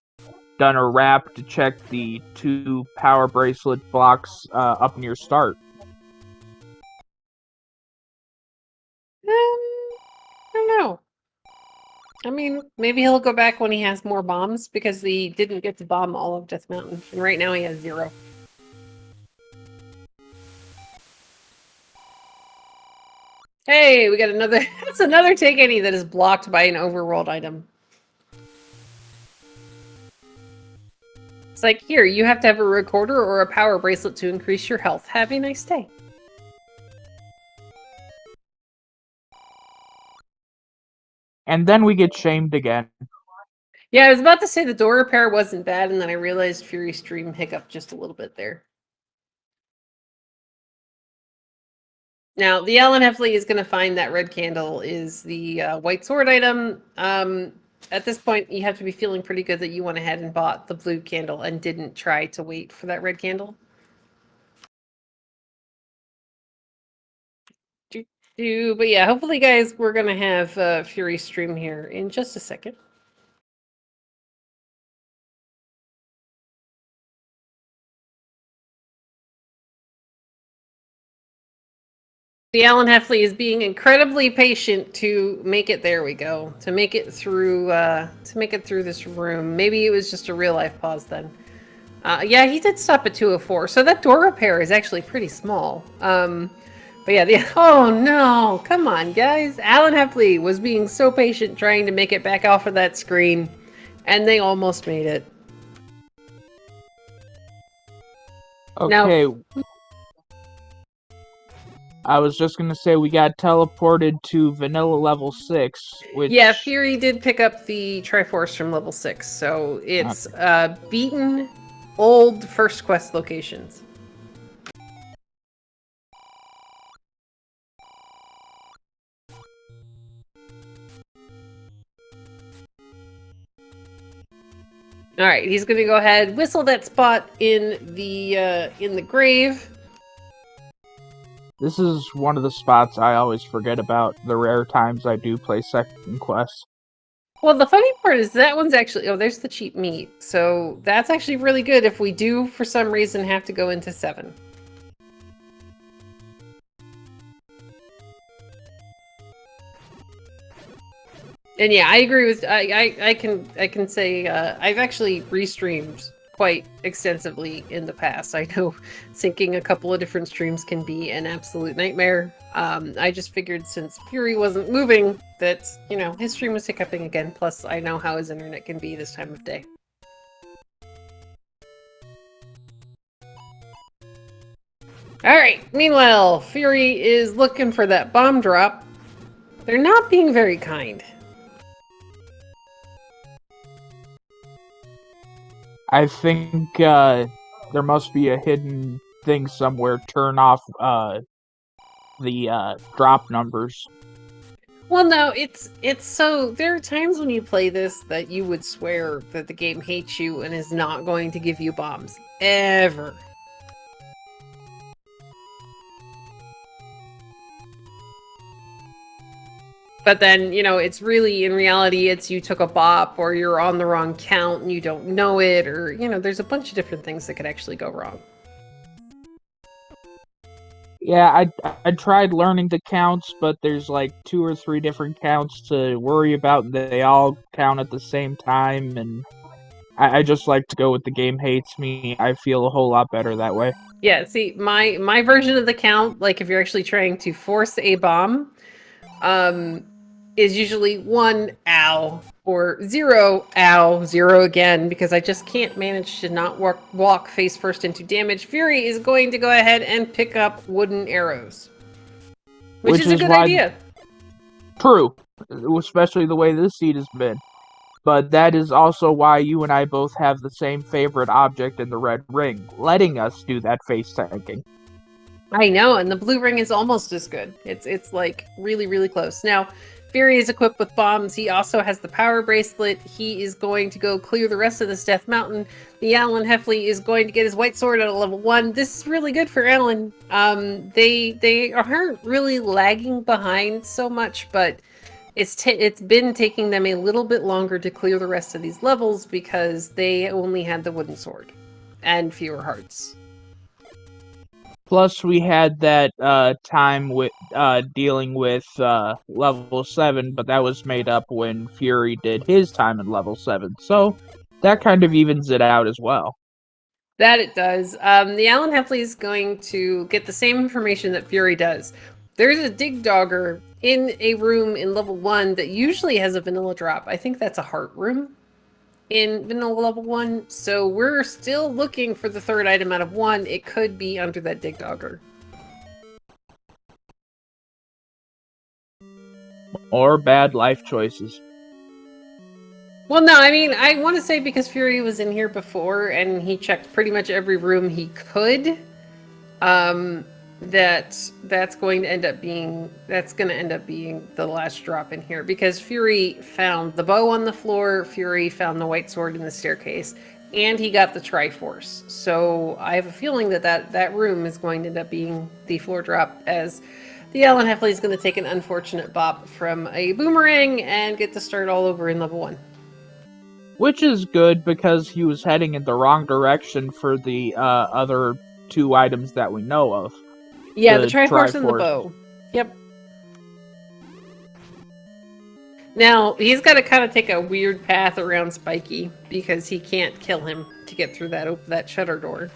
done a wrap to check the 2 power bracelet blocks up near start. I don't know. I mean, maybe he'll go back when he has more bombs, because he didn't get to bomb all of Death Mountain, and right now he has 0. Hey, we got another. That's another take any that is blocked by an overworld item. It's like, here, you have to have a recorder or a power bracelet to increase your health. Have a nice day. And then we get shamed again. Yeah, I was about to say the door repair wasn't bad, and then I realized Fury Stream hiccuped just a little bit there. Now, the Alan Heffley is going to find that red candle is the white sword item. At this point, you have to be feeling pretty good that you went ahead and bought the blue candle and didn't try to wait for that red candle. But yeah, hopefully, guys, we're going to have Fury Stream here in just a second. The Alan Heffley is being incredibly patient to make it. There we go. To make it through this room. Maybe it was just a real life pause then. Yeah, he did stop at 204. So that door repair is actually pretty small. But yeah, oh no, come on, guys. Alan Heffley was being so patient trying to make it back off of that screen, and they almost made it. Okay. Now, I was just gonna say we got teleported to vanilla level 6, which... Yeah, Fury did pick up the Triforce from level 6, so it's beaten old first quest locations. All right, he's gonna go ahead, whistle that spot in the grave. This is one of the spots I always forget about the rare times I do play second quest. Well, the funny part is that one's actually... Oh, there's the cheap meat. So that's actually really good if we do, for some reason, have to go into 7. And yeah, I agree with... I can say I've actually restreamed quite extensively in the past. I know syncing a couple of different streams can be an absolute nightmare. I just figured since Fury wasn't moving that, you know, his stream was hiccuping again. Plus, I know how his internet can be this time of day. Alright, meanwhile, Fury is looking for that bomb drop. They're not being very kind. I think there must be a hidden thing somewhere. Turn off the drop numbers. Well, no, it's so... There are times when you play this that you would swear that the game hates you and is not going to give you bombs. Ever. But then, you know, it's really, in reality, it's you took a bop, or you're on the wrong count and you don't know it, or, you know, there's a bunch of different things that could actually go wrong. Yeah, I tried learning the counts, but there's like 2 or 3 different counts to worry about. They all count at the same time, and I just like to go with the game hates me. I feel a whole lot better that way. Yeah, see, my version of the count, like if you're actually trying to force a bomb, is usually 1, ow, or 0, ow, 0 again, because I just can't manage to not walk face first into damage. Fury is going to go ahead and pick up wooden arrows. Which is a good idea. True, especially the way this seed has been. But that is also why you and I both have the same favorite object in the red ring, letting us do that face tanking. I know, and the blue ring is almost as good. It's like really, really close. Now, Fury is equipped with bombs. He also has the power bracelet. He is going to go clear the rest of this Death Mountain. The Alan Heffley is going to get his white sword at a level 1. This is really good for Alan. They aren't really lagging behind so much, but it's been taking them a little bit longer to clear the rest of these levels because they only had the wooden sword and fewer hearts. Plus, we had that time with dealing with level 7, but that was made up when Fury did his time in level 7. So that kind of evens it out as well. That it does. The Alan Heffley is going to get the same information that Fury does. There's a Dig Dogger in a room in level 1 that usually has a vanilla drop. I think that's a heart room in vanilla level 1. So we're still looking for the third item out of 1. It could be under that Dig Dogger. Or bad life choices. Well, no, I mean, I want to say because Fury was in here before and he checked pretty much every room he could, that's going to end up being the last drop in here because Fury found the bow on the floor, Fury found the white sword in the staircase, and he got the Triforce. So I have a feeling that room is going to end up being the floor drop as the Alan Heffley is going to take an unfortunate bop from a boomerang and get to start all over in level 1. Which is good because he was heading in the wrong direction for the other 2 items that we know of. Yeah, the Triforce and the bow. Yep. Now, he's got to kind of take a weird path around Spiky because he can't kill him to get through that shutter door.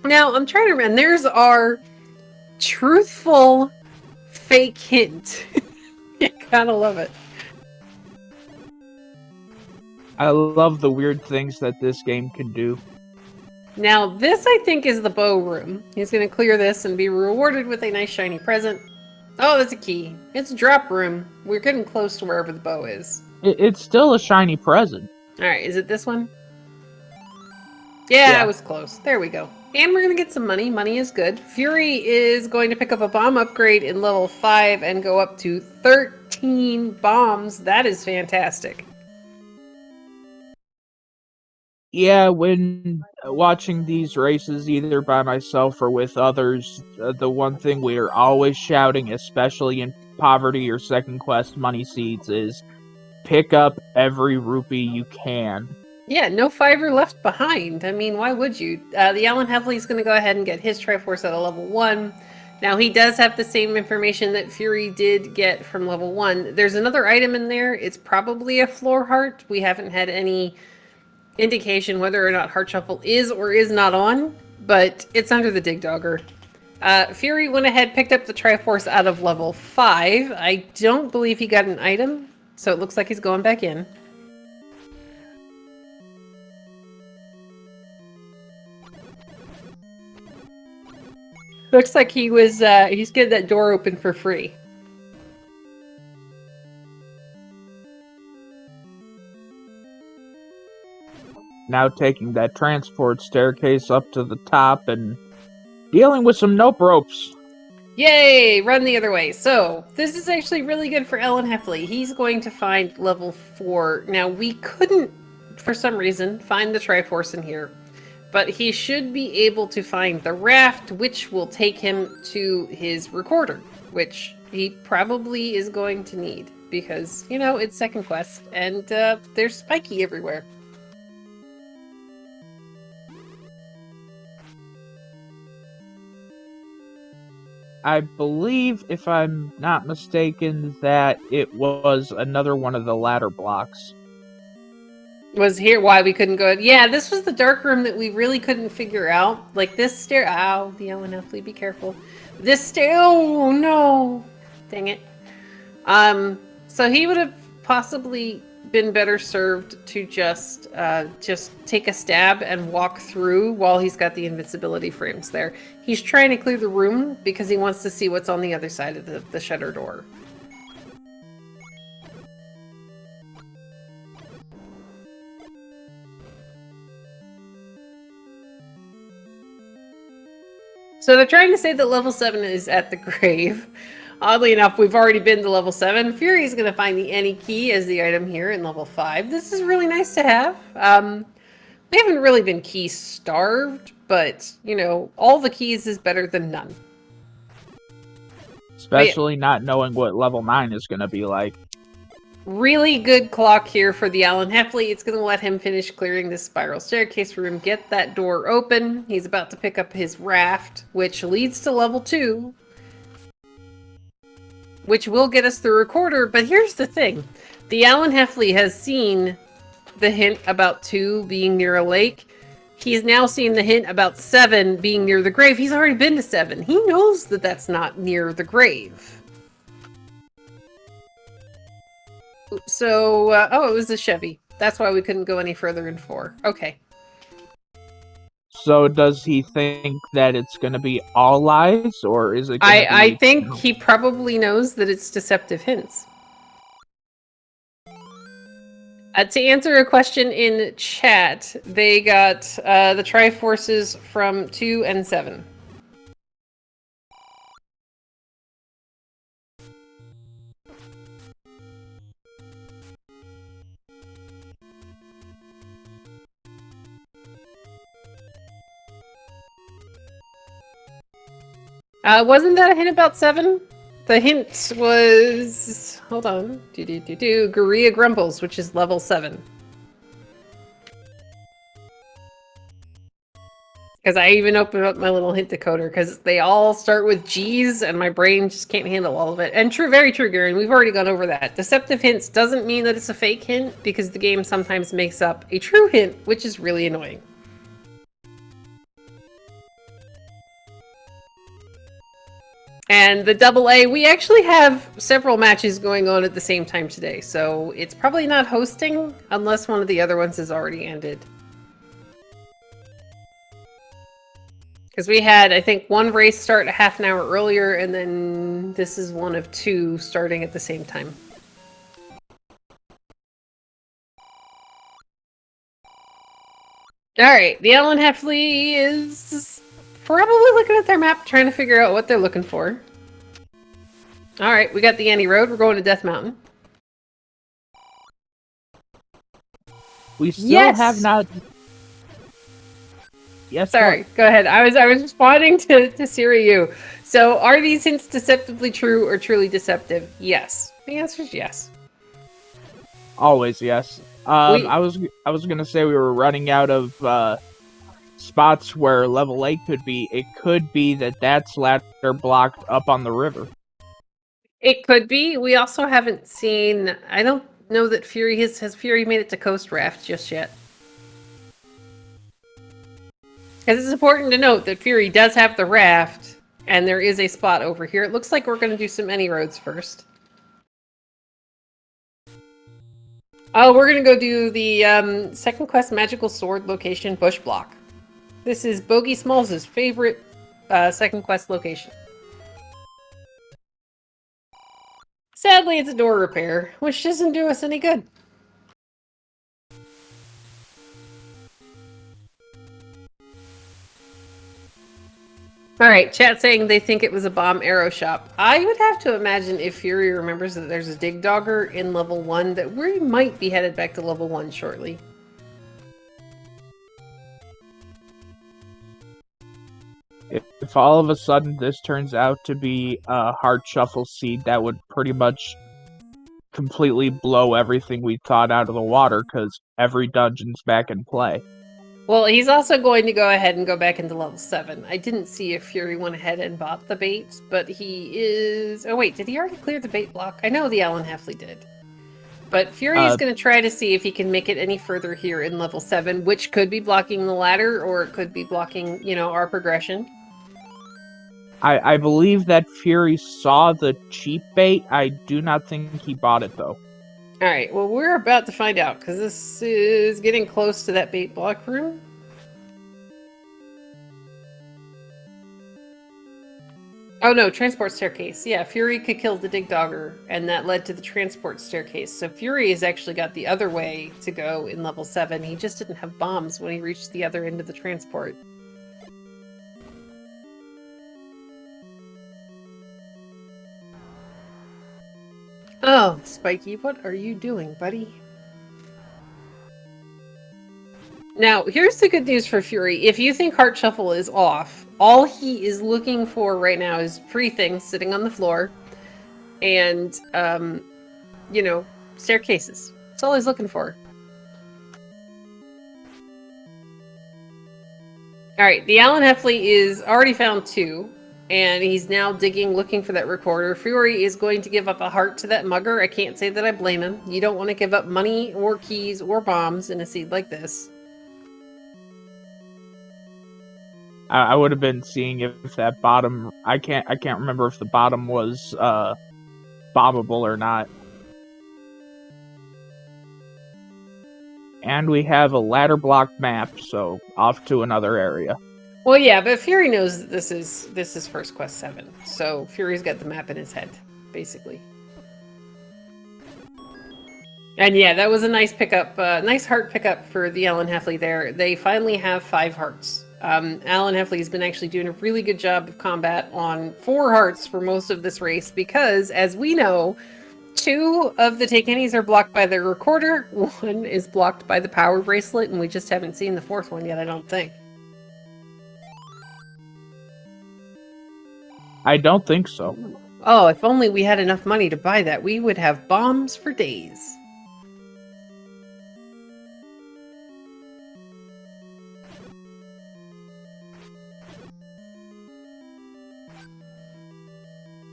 Now, I'm trying to remember, and there's our truthful fake hint. I kind of love it. I love the weird things that this game can do. Now, this I think is the bow room. He's going to clear this and be rewarded with a nice shiny present. Oh, that's a key. It's a drop room. We're getting close to wherever the bow is. It's still a shiny present. Alright, is it this one? Yeah, it was close. There we go. And we're going to get some money. Money is good. Fury is going to pick up a bomb upgrade in level 5 and go up to 13 bombs. That is fantastic. Yeah, when watching these races, either by myself or with others, the one thing we're always shouting, especially in Poverty or Second Quest money seeds, is pick up every rupee you can. Yeah, no fiver left behind. I mean, why would you? The Alan Heffley is going to go ahead and get his Triforce at a level 1. Now, he does have the same information that Fury did get from level 1. There's another item in there. It's probably a floor heart. We haven't had any indication whether or not Heart Shuffle is or is not on, but it's under the Dig Dogger. Fury went ahead, picked up the Triforce out of level 5. I don't believe he got an item, so it looks like he's going back in. Looks like he was, he's getting that door open for free. Now taking that transport staircase up to the top and dealing with some nope ropes. Yay! Run the other way. So, this is actually really good for Alan Heffley. He's going to find level 4. Now, we couldn't, for some reason, find the Triforce in here. But he should be able to find the raft, which will take him to his recorder, which he probably is going to need. Because, you know, it's Second Quest, and there's Spiky everywhere. I believe, if I'm not mistaken, that it was another one of the ladder blocks. Was here why we couldn't go. Yeah, this was the dark room that we really couldn't figure out. Like this stair. Ow, the Alan Heffley, be careful. This stair. Oh no! Dang it. So he would have possibly been better served to just take a stab and walk through while he's got the invincibility frames there. He's trying to clear the room because he wants to see what's on the other side of the shutter door. So they're trying to say that level 7 is at the grave. Oddly enough, we've already been to level 7. Fury is going to find the any key as the item here in level 5. This is really nice to have. We haven't really been key starved, but, you know, all the keys is better than none. Especially not knowing what level 9 is going to be like. Really good clock here for the Alan Heffley. It's going to let him finish clearing this spiral staircase room, get that door open. He's about to pick up his raft, which leads to level 2. Which will get us the recorder, but here's the thing. The Alan Heffley has seen the hint about 2 being near a lake. He's now seen the hint about 7 being near the grave. He's already been to 7. He knows that that's not near the grave. So, oh, it was a Chevy. That's why we couldn't go any further in 4. Okay. So does he think that it's going to be all lies, or is it going to be... I think he probably knows that it's deceptive hints. To answer a question in chat, they got the Triforces from 2 and 7. Wasn't that a hint about 7? The hint was... Hold on. Guria Grumbles, which is level 7. Because I even opened up my little hint decoder, because they all start with G's, and my brain just can't handle all of it. And true, very true, Garen. We've already gone over that. Deceptive hints doesn't mean that it's a fake hint, because the game sometimes makes up a true hint, which is really annoying. And the AA, we actually have several matches going on at the same time today, so it's probably not hosting unless one of the other ones has already ended. Because we had, I think, one race start a half an hour earlier, and then this is one of 2 starting at the same time. Alright, the Alan Heffley is probably looking at their map, trying to figure out what they're looking for. Alright, we got the Annie Road. We're going to Death Mountain. We still have not... Yes, sorry, go ahead. I was responding to Siri U. So, are these hints deceptively true or truly deceptive? Yes. The answer is yes. Always yes. I was gonna say we were running out of spots where level 8 could be. It could be that that's ladder blocked up on the river. It could be. We also haven't seen... I don't know that Fury has Fury made it to Coast Raft just yet. Because it's important to note that Fury does have the raft, and there is a spot over here. It looks like we're going to do some Any Roads first. Oh, we're going to go do the second quest Magical Sword location, Bush Block. This is Bogey Smalls' favorite second quest location. Sadly, it's a door repair, which doesn't do us any good. Alright, chat saying they think it was a bomb arrow shop. I would have to imagine if Fury remembers that there's a Dig Dogger in level 1 that we might be headed back to level 1 shortly. If all of a sudden this turns out to be a Heart Shuffle seed, that would pretty much completely blow everything we thought out of the water, because every dungeon's back in play. Well, he's also going to go ahead and go back into level 7. I didn't see if Fury went ahead and bought the bait, but he is... Oh wait, did he already clear the bait block? I know the Alan Heffley did. But Fury is going to try to see if he can make it any further here in level 7, which could be blocking the ladder, or it could be blocking, you know, our progression. I believe that Fury saw the cheap bait. I do not think he bought it, though. Alright, well, we're about to find out, because this is getting close to that bait block room. Oh no, transport staircase. Yeah, Fury could kill the Dig Dogger, and that led to the transport staircase. So Fury has actually got the other way to go in level 7. He just didn't have bombs when he reached the other end of the transport. Oh, Spiky, what are you doing, buddy? Now, here's the good news for Fury. If you think Heart Shuffle is off, all he is looking for right now is free things sitting on the floor and, you know, staircases. That's all he's looking for. Alright, the Alan Heffley is already found 2, and he's now digging, looking for that recorder. Fury is going to give up a heart to that mugger. I can't say that I blame him. You don't want to give up money or keys or bombs in a seed like this. I would have been seeing if that bottom. I can't remember if the bottom was bombable or not. And we have a ladder block map, so off to another area. Well, yeah, but Fury knows that this is First Quest 7, so Fury's got the map in his head, basically. And yeah, that was a nice pickup, nice heart pickup for the Alan Heffley there. They finally have 5 hearts. Alan Heffley has been actually doing a really good job of combat on 4 hearts for most of this race because, as we know, 2 of the take any's are blocked by the recorder, 1 is blocked by the power bracelet, and we just haven't seen the 4th one yet, I don't think. I don't think so. Oh, if only we had enough money to buy that, we would have bombs for days.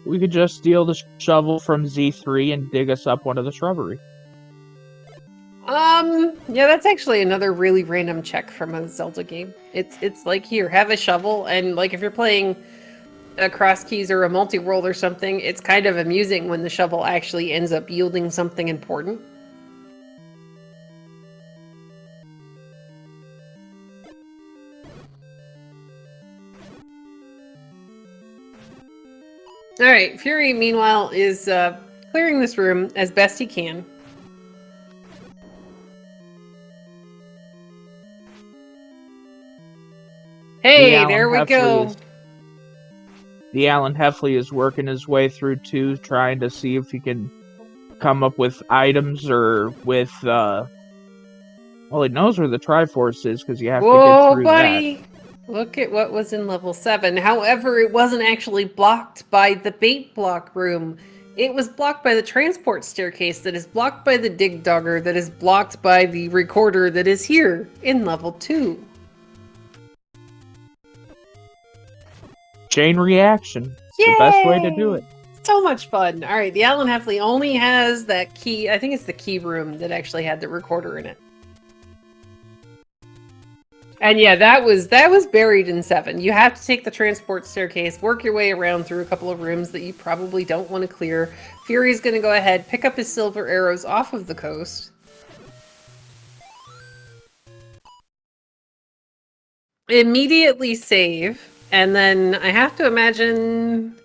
We could just steal the shovel from Z3 and dig us up one of the shrubbery. Yeah, that's actually another really random check from a Zelda game. It's like, here, have a shovel, and like if you're playing a cross keys or a multi-world or something, it's kind of amusing when the shovel actually ends up yielding something important. Alright, Fury, meanwhile, is clearing this room as best he can. Hey, there we go! The Alan Heffley is working his way through 2, trying to see if he can come up with items or with, well, he knows where the Triforce is, because you have to get through buddy! that. Look at what was in level 7. However, it wasn't actually blocked by the bait block room. It was blocked by the transport staircase that is blocked by the dig dogger that is blocked by the recorder that is here in level 2. Chain reaction. Yay! The best way to do it. So much fun. Alright, the Alan Heffley only has that key. I think it's the key room that actually had the recorder in it. And yeah, that was buried in 7. You have to take the transport staircase, work your way around through a couple of rooms that you probably don't want to clear. Fury's going to go ahead, pick up his silver arrows off of the coast. Immediately save. And then I have to imagine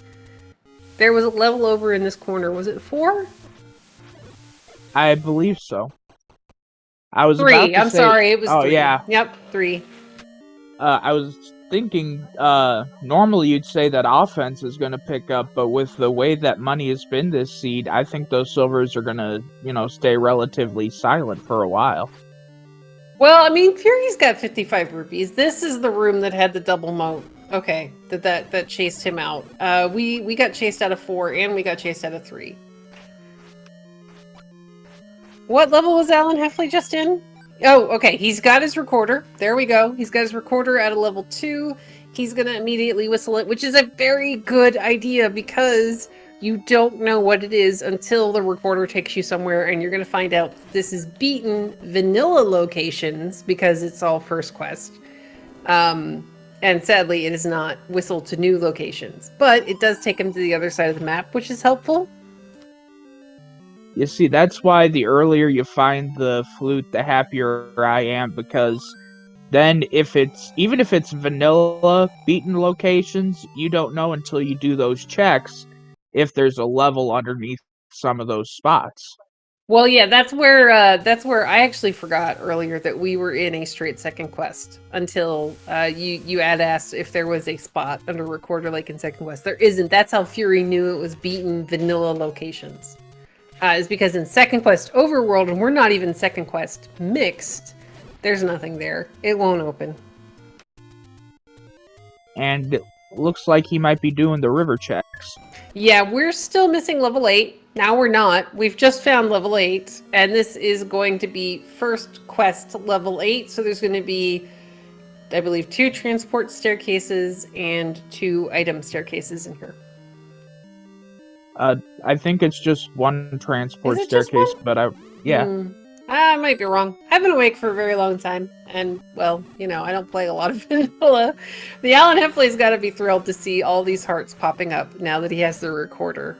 there was a level over in this corner. Was it 4? I believe so. I was 3. about to I'm say, sorry, it was 3. Yeah. Yep, 3. I was thinking, normally you'd say that offense is going to pick up, but with the way that money has been this seed, I think those silvers are going to, stay relatively silent for a while. Well, I mean, Fury's got 55 rupees. This is the room that had the double moat. Okay, that chased him out. We got chased out of 4, and we got chased out of 3. What level was Alan Heffley just in? Oh, okay, he's got his recorder. There we go. He's got his recorder at a level 2. He's gonna immediately whistle it, which is a very good idea because you don't know what it is until the recorder takes you somewhere, and you're gonna find out this is beaten vanilla locations because it's all first quest. And sadly, it is not whistle to new locations, but it does take him to the other side of the map, which is helpful. You see, that's why the earlier you find the flute, the happier I am, because then even if it's vanilla beaten locations, you don't know until you do those checks if there's a level underneath some of those spots. Well, yeah, that's where I actually forgot earlier that we were in a straight second quest until you had asked if there was a spot under recorder like in second quest. There isn't. That's how Fury knew it was beaten vanilla locations. is because in Second Quest Overworld, and we're not even Second Quest Mixed, there's nothing there. It won't open. And it looks like he might be doing the river checks. Yeah, we're still missing level 8. Now we're not. We've just found level 8, and this is going to be first quest level 8, so there's going to be, I believe, 2 transport staircases and 2 item staircases in here. I think it's just one transport staircase, but I might be wrong. I've been awake for a very long time, and, well, you know, I don't play a lot of vanilla. The Alan Heffley's got to be thrilled to see all these hearts popping up now that he has the recorder.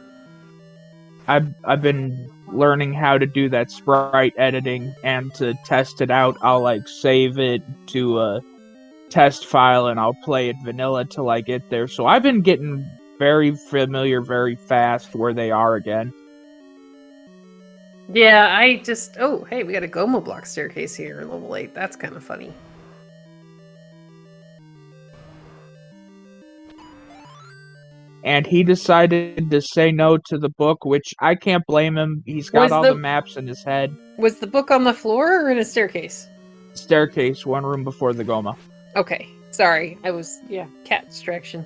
I've been learning how to do that sprite editing, and to test it out, I'll, like, save it to a test file, and I'll play it vanilla till I get there. So I've been getting very familiar very fast where they are again. Yeah, I just... Oh, hey, we got a Goma block staircase here in level 8. That's kind of funny. And he decided to say no to the book, which I can't blame him. He's got all the maps in his head. Was the book on the floor or in a staircase? Staircase, one room before the Goma. Okay, sorry. I was... Yeah, cat distraction.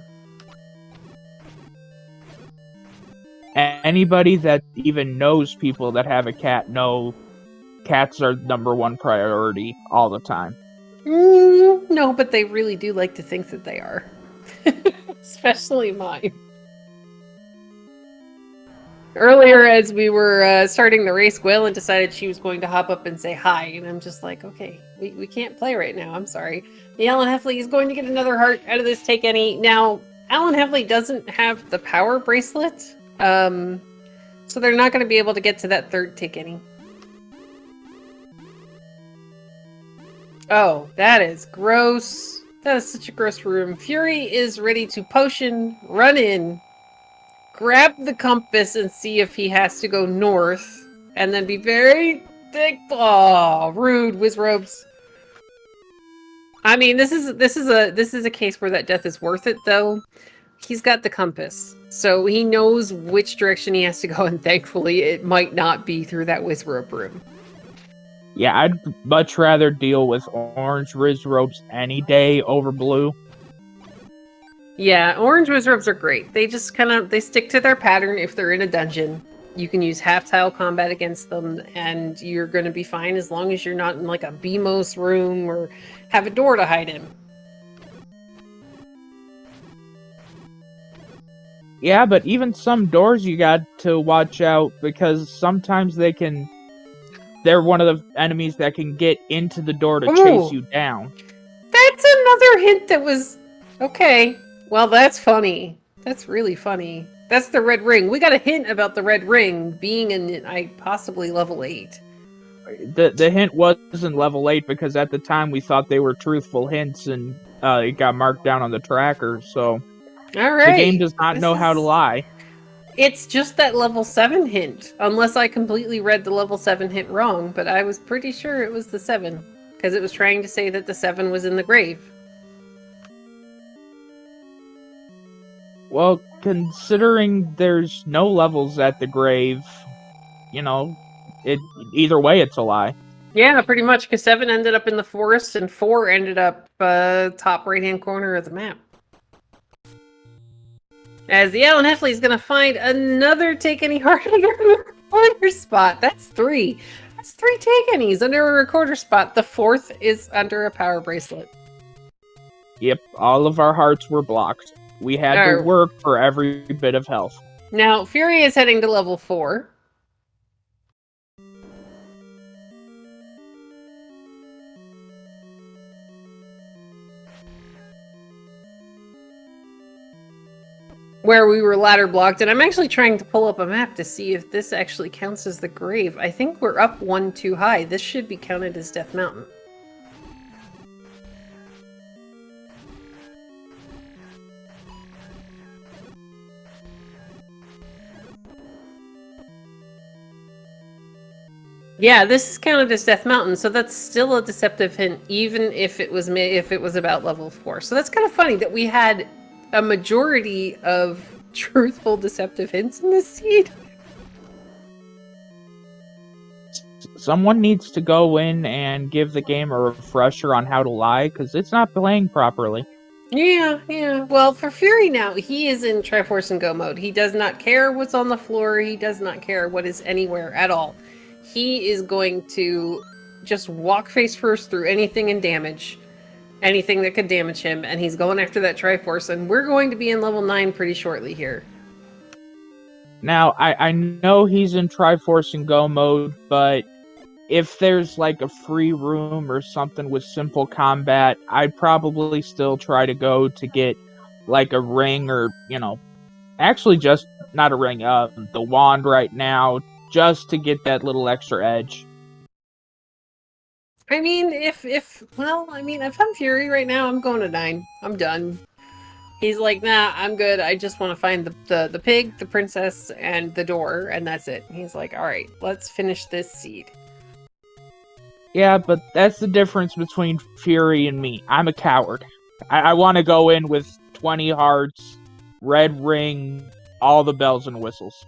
Anybody that even knows people that have a cat know cats are #1 priority all the time. No, but they really do like to think that they are. Especially mine. Earlier, as we were starting the race, Gwylin decided she was going to hop up and say hi, and I'm just like, okay, we can't play right now, I'm sorry. The Alan Heffley is going to get another heart out of this Take Any. Now, Alan Heffley doesn't have the power bracelet, so they're not going to be able to get to that third Take Any. Oh, that is gross. That is such a gross room. Fury is ready to potion, run in, grab the compass and see if he has to go north, and then be very thick. Oh, rude, Wizrobes. I mean, this is a case where that death is worth it, though. He's got the compass, so he knows which direction he has to go, and thankfully it might not be through that Wizrobe room. Yeah, I'd much rather deal with orange Wizrobes any day over blue. Yeah, orange Wizrobes are great. They just they stick to their pattern if they're in a dungeon. You can use half-tile combat against them, and you're going to be fine as long as you're not in, like, a BMOS room or have a door to hide in. Yeah, but even some doors you got to watch out, because sometimes they're one of the enemies that can get into the door to chase you down. That's another hint that was... Okay. Well, that's funny. That's really funny. That's the red ring. We got a hint about the red ring being in possibly level 8. The hint wasn't level 8 because at the time we thought they were truthful hints, and it got marked down on the tracker, so... All right. The game does not know how to lie. It's just that level 7 hint, unless I completely read the level 7 hint wrong, but I was pretty sure it was the 7, because it was trying to say that the 7 was in the grave. Well, considering there's no levels at the grave, you know, either way it's a lie. Yeah, pretty much, because 7 ended up in the forest, and 4 ended up top right-hand corner of the map. As the Alan Heffley is going to find another Take Any heart under a recorder spot. That's 3. That's 3 Take Any's under a recorder spot. The 4th is under a power bracelet. Yep, all of our hearts were blocked. We had to work for every bit of health. Now, Fury is heading to level 4. Where we were ladder blocked, and I'm actually trying to pull up a map to see if this actually counts as the grave. I think we're up 1 too high. This should be counted as Death Mountain. Yeah, this is counted as Death Mountain, so that's still a deceptive hint, even if it was about level 4. So that's kind of funny that we had a majority of truthful deceptive hints in this seed. someone needs to go in and give the game a refresher on how to lie, because it's not playing properly. Yeah. Well, for Fury now, he is in Triforce and Go mode. He does not care what's on the floor. He does not care what is anywhere at all. He is going to just walk face first through anything and damage. Anything that could damage him, and he's going after that Triforce, and we're going to be in level 9 pretty shortly here. Now, I know he's in Triforce and Go mode, but if there's like a free room or something with simple combat, I'd probably still try to go to get like a ring or, actually just not a ring, the wand right now, just to get that little extra edge. I mean, if I'm Fury right now, I'm going to 9. I'm done. He's like, nah, I'm good. I just want to find the pig, the princess, and the door, and that's it. He's like, all right, let's finish this seed. Yeah, but that's the difference between Fury and me. I'm a coward. I want to go in with 20 hearts, red ring, all the bells and whistles.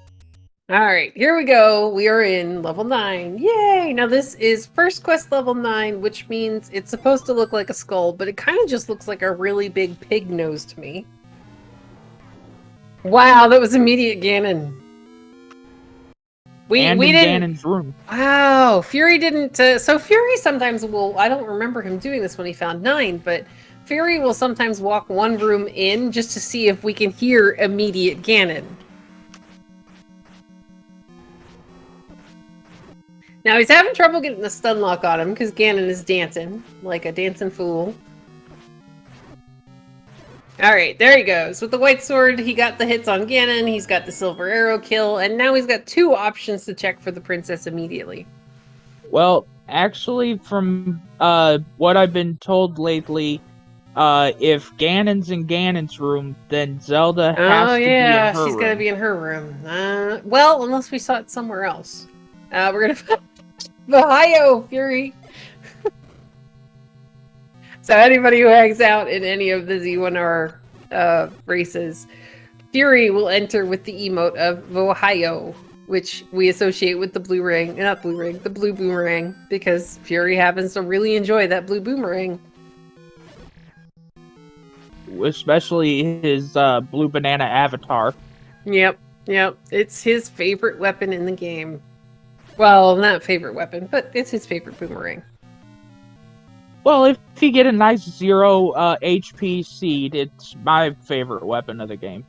All right, here we go. We are in level 9. Yay! Now this is first quest level 9, which means it's supposed to look like a skull, but it kind of just looks like a really big pig nose to me. Wow, that was immediate Ganon. We didn't. Ganon's room. Wow, Fury didn't. So Fury sometimes will. I don't remember him doing this when he found 9, but Fury will sometimes walk one room in just to see if we can hear immediate Ganon. Now he's having trouble getting the stun lock on him because Ganon is dancing like a dancing fool. Alright, there he goes. With the white sword, he got the hits on Ganon, he's got the silver arrow kill, and now he's got 2 options to check for the princess immediately. Well, actually, from what I've been told lately, if Ganon's in Ganon's room, then Zelda has to be in her room. She's gotta be in her room. Well, unless we saw it somewhere else. We're gonna find Ohio Fury. So anybody who hangs out in any of the Z1R races, Fury will enter with the emote of Ohio, which we associate with the blue ring, the blue boomerang, because Fury happens to really enjoy that blue boomerang. Especially his blue banana avatar. Yep. It's his favorite weapon in the game. Well, not favorite weapon, but it's his favorite boomerang. Well, if you get a nice 0 HP seed, it's my favorite weapon of the game.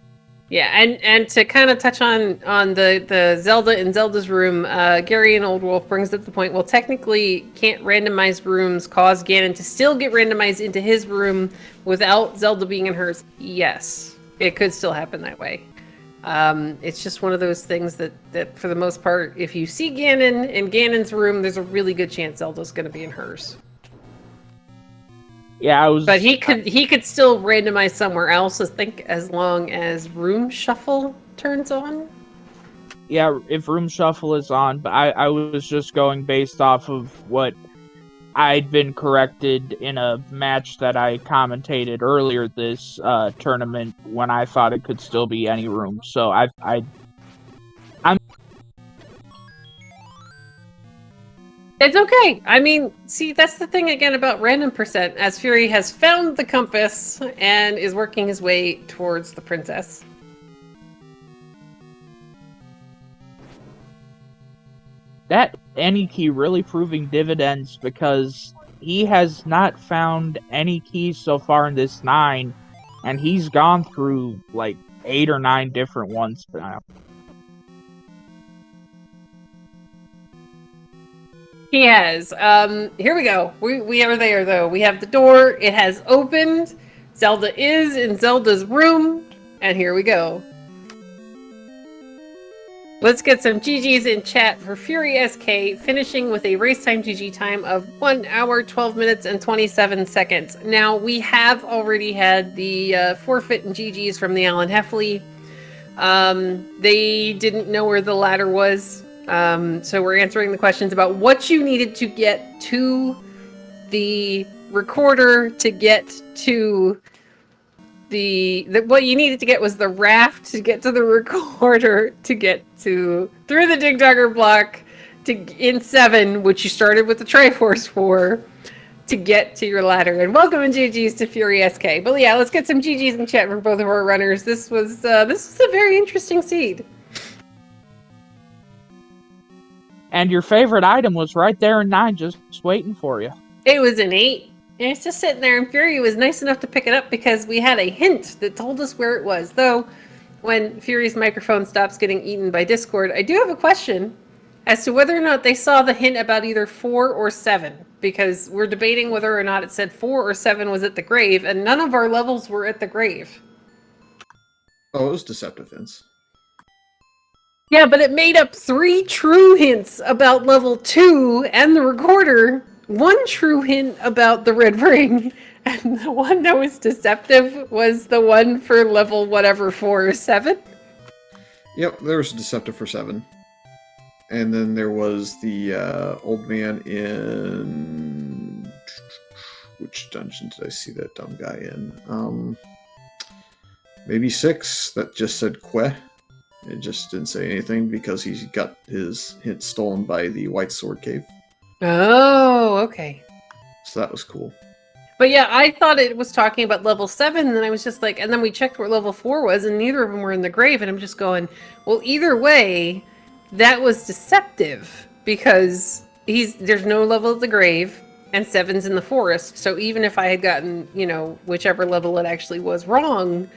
Yeah, and to kind of touch on the Zelda in Zelda's room, Gary and Old Wolf brings up the point, well, technically, can't randomized rooms cause Ganon to still get randomized into his room without Zelda being in hers? Yes, it could still happen that way. It's just one of those things that for the most part, if you see Ganon in Ganon's room, there's a really good chance Zelda's going to be in hers. Yeah, But he could still randomize somewhere else, I think, as long as room shuffle turns on. Yeah, if room shuffle is on, but I was just going based off of what I'd been corrected in a match that I commentated earlier this tournament when I thought it could still be any room. So I'm. It's okay. I mean, see, that's the thing again about random percent, as Fury has found the compass and is working his way towards the princess. That any key really proving dividends, because he has not found any keys so far in this 9, and he's gone through like 8 or 9 different ones now. He has. Here we go. We are there, though. We have the door. It has opened. Zelda is in Zelda's room. And here we go. Let's get some GGs in chat for FurySK, finishing with a race time GG time of 1 hour, 12 minutes, and 27 seconds. Now, we have already had the forfeit and GGs from the Alan Heffley. They didn't know where the ladder was. So we're answering the questions about what you needed to get to the recorder to get to what you needed to get was the raft to get to the recorder to get to through the Dig Dugger block in 7, which you started with the Triforce for, to get to your ladder. And welcome and GG's to FurySK. But yeah, let's get some GG's in chat for both of our runners. This was a very interesting seed. And your favorite item was right there in 9, just waiting for you. It was an 8. And it's just sitting there, and Fury was nice enough to pick it up because we had a hint that told us where it was. Though, when Fury's microphone stops getting eaten by Discord, I do have a question as to whether or not they saw the hint about either 4 or 7. Because we're debating whether or not it said 4 or 7 was at the grave, and none of our levels were at the grave. Oh, it was deceptive hints. Yeah, but it made up 3 true hints about level 2 and the recorder, 1 true hint about the red ring, and the one that was deceptive was the one for level whatever 4 or 7. Yep, there was a deceptive for 7. And then there was the old man in... Which dungeon did I see that dumb guy in? Maybe 6, that just said Que. It just didn't say anything because he got his hint stolen by the White Sword Cave. Oh, okay. So that was cool. But yeah, I thought it was talking about level 7, and then I was just like, and then we checked where level 4 was, and neither of them were in the grave, and I'm just going, well, either way, that was deceptive, because there's no level at the grave, and 7's in the forest, so even if I had gotten, whichever level it actually was wrong,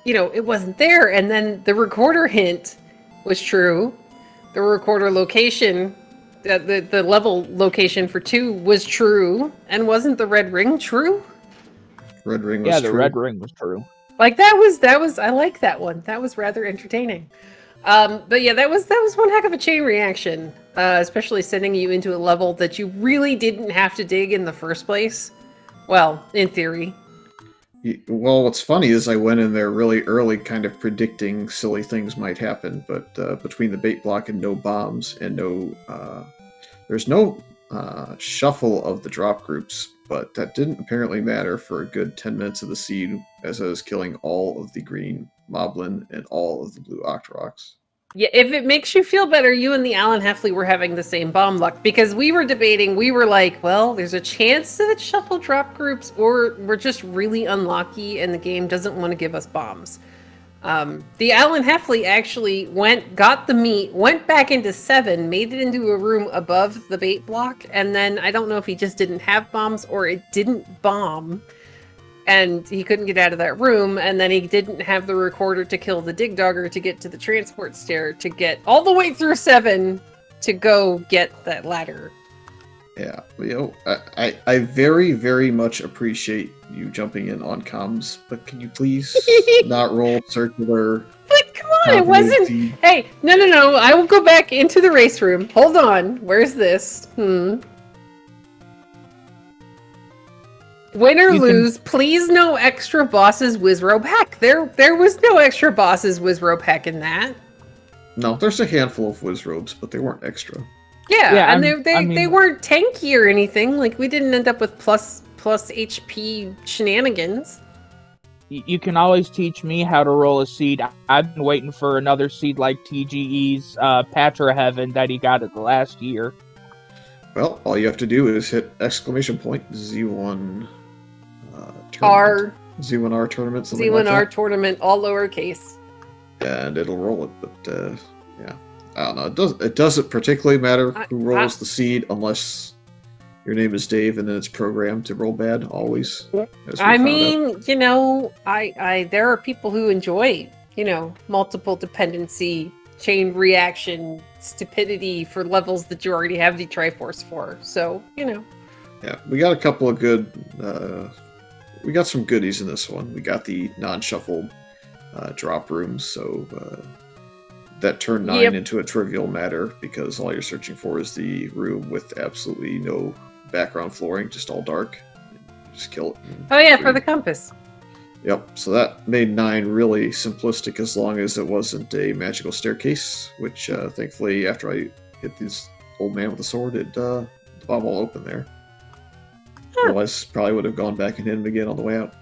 it wasn't there, and then the recorder hint was true, the recorder location... The level location for 2 was true, and wasn't the red ring true? Red ring was true. Yeah, the red ring was true. Like that was I like that one. That was rather entertaining. But yeah, that was one heck of a chain reaction, especially sending you into a level that you really didn't have to dig in the first place. Well, in theory. Well, what's funny is I went in there really early kind of predicting silly things might happen, but between the bait block and no bombs and there's no shuffle of the drop groups, but that didn't apparently matter for a good 10 minutes of the seed as I was killing all of the green Moblin and all of the blue Octoroks. Yeah, if it makes you feel better, you and the Alan Heffley were having the same bomb luck, because we were debating, we were like, well, there's a chance that it's shuffle drop groups, or we're just really unlucky and the game doesn't want to give us bombs. The Alan Heffley actually got the meat, went back into 7, made it into a room above the bait block, and then I don't know if he just didn't have bombs or it didn't bomb, and he couldn't get out of that room, and then he didn't have the recorder to kill the dig dogger to get to the transport stair to get all the way through 7 to go get that ladder. Yeah, I very, very much appreciate you jumping in on comms, but can you please not roll circular? But come on, it wasn't... Hey, no, I will go back into the race room. Hold on, where's this? Win or lose, please no extra bosses Wizrobe hack. There was no extra bosses Wizrobe hack in that. No, there's a handful of Wizrobes, but they weren't extra. Yeah, and they weren't tanky or anything. Like, we didn't end up with plus HP shenanigans. You can always teach me how to roll a seed. I've been waiting for another seed like TGE's Patra Heaven that he got at the last year. Well, all you have to do is hit Z1 R Z1R tournament, Z1R like that. Tournament, all lowercase. And it'll roll it, but yeah. I don't know. It doesn't particularly matter who rolls the seed unless your name is Dave and then it's programmed to roll bad always. I mean, there are people who enjoy, multiple dependency, chain reaction, stupidity for levels that you already have the Triforce for. So, Yeah, we got a couple of good, we got some goodies in this one. We got the non-shuffled drop rooms, so that turned 9 into a trivial matter because all you're searching for is the room with absolutely no background flooring, just all dark. Just kill it. Oh yeah, for the compass. Yep, so that made 9 really simplistic as long as it wasn't a magical staircase, which thankfully after I hit this old man with a sword, the bomb all open there. Huh. Otherwise, probably would have gone back and hit him again on the way out.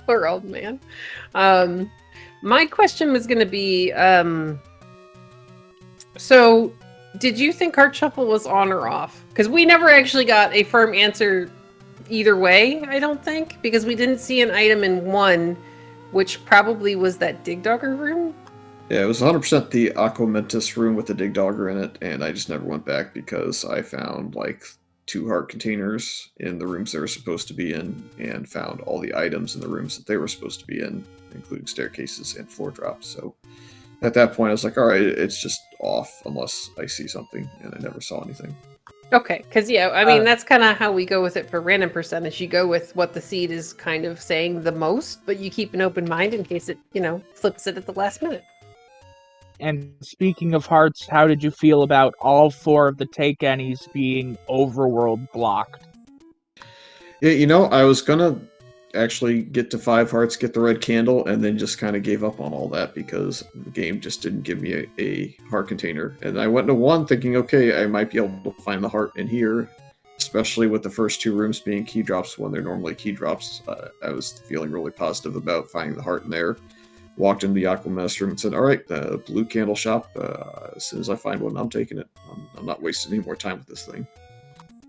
Poor old man. My question was going to be, So, did you think Heart Shuffle was on or off? Because we never actually got a firm answer either way, I don't think, because we didn't see an item in one, which probably was that Dig Dogger room. Yeah, it was 100% the Aquamentus room with the Dig Dogger in it, and I just never went back because I found like 2 heart containers in the rooms they were supposed to be in, and found all the items in the rooms that they were supposed to be in, including staircases and floor drops. So at that point, I was like, all right, it's just off unless I see something, and I never saw anything. Okay, because yeah, I mean that's kind of how we go with it for random percentage. You go with what the seed is kind of saying the most, but you keep an open mind in case it, flips it at the last minute. And speaking of hearts, how did you feel about all 4 of the take any's being overworld blocked? Yeah, I was gonna actually get to 5 hearts, get the red candle, and then just kind of gave up on all that because the game just didn't give me a heart container. And I went to 1 thinking, okay, I might be able to find the heart in here, especially with the first 2 rooms being key drops when they're normally key drops. I was feeling really positive about finding the heart in there. Walked into the Aquamentus room and said, all right, the blue candle shop, as soon as I find one, I'm taking it. I'm not wasting any more time with this thing.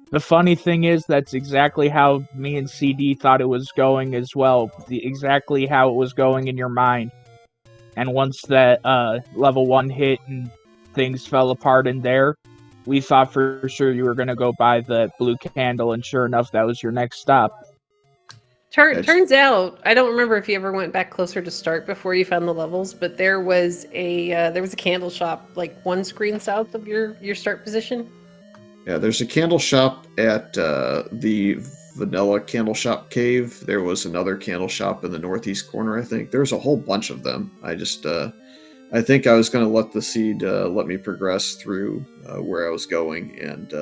The funny thing is, that's exactly how me and CD thought it was going as well. Exactly how it was going in your mind. And once that level 1 hit and things fell apart in there, we thought for sure you were going to go buy the blue candle, and sure enough, that was your next stop. Turns out, I don't remember if you ever went back closer to start before you found the levels, but there was a candle shop like 1 screen south of your start position. Yeah, there's a candle shop at the Vanilla Candle Shop Cave. There was another candle shop in the northeast corner, I think. There's a whole bunch of them. I think I was going to let the seed let me progress through where I was going, and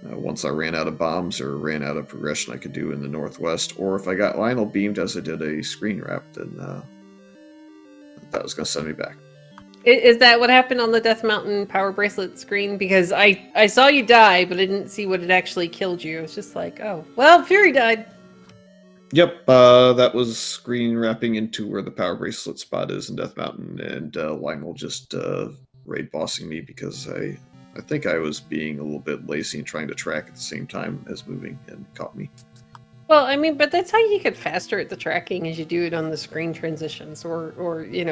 once I ran out of bombs or ran out of progression I could do in the northwest, or if I got Lionel beamed as I did a screen wrap, then that was going to send me back. Is that what happened on the Death Mountain Power Bracelet screen? Because I saw you die, but I didn't see what had actually killed you. It was just like, oh, well, Fury died. Yep, that was screen wrapping into where the Power Bracelet spot is in Death Mountain, and Lionel just raid bossing me because I think I was being a little bit lazy and trying to track at the same time as moving, and caught me. Well, I mean, but that's how you get faster at the tracking as you do it on the screen transitions, or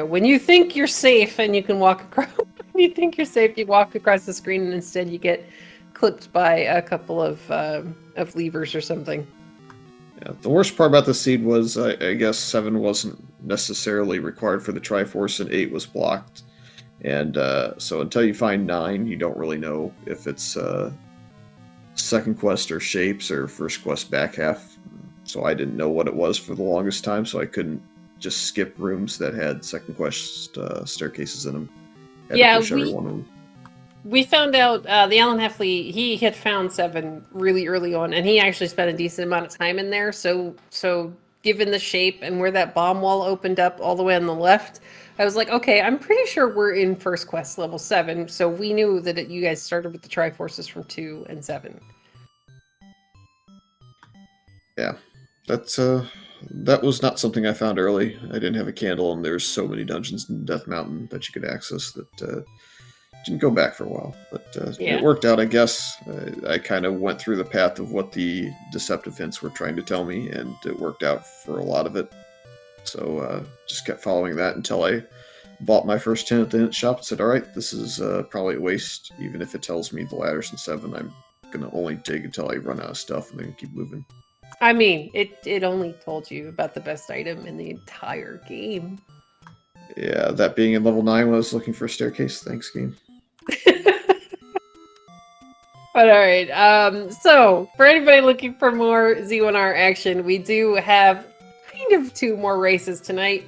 when you think you're safe and you can walk across. When you think you're safe, you walk across the screen, and instead you get clipped by a couple of levers or something. Yeah, the worst part about the seed was I guess 7 wasn't necessarily required for the Triforce, and 8 was blocked. And so until you find 9, you don't really know if it's second quest or shapes or first quest back half. So I didn't know what it was for the longest time, so I couldn't just skip rooms that had second quest staircases in them. We found out the Alan Heffley, he had found 7 really early on, and he actually spent a decent amount of time in there. So given the shape and where that bomb wall opened up all the way on the left, I was like, okay, I'm pretty sure we're in first quest level 7. So we knew that you guys started with the Triforces from 2 and 7. Yeah, that was not something I found early. I didn't have a candle, and there's so many dungeons in Death Mountain that you could access that didn't go back for a while. But It worked out, I guess. I kind of went through the path of what the deceptive hints were trying to tell me, and it worked out for a lot of it. So just kept following that until I bought my first 10 at the hint shop and said, all right, this is probably a waste. Even if it tells me the ladder's in 7, I'm going to only dig until I run out of stuff and then keep moving. I mean, it only told you about the best item in the entire game. Yeah, that being in level 9 when I was looking for a staircase. Thanks, game. But alright, so for anybody looking for more Z1R action, we do have kind of 2 more races tonight.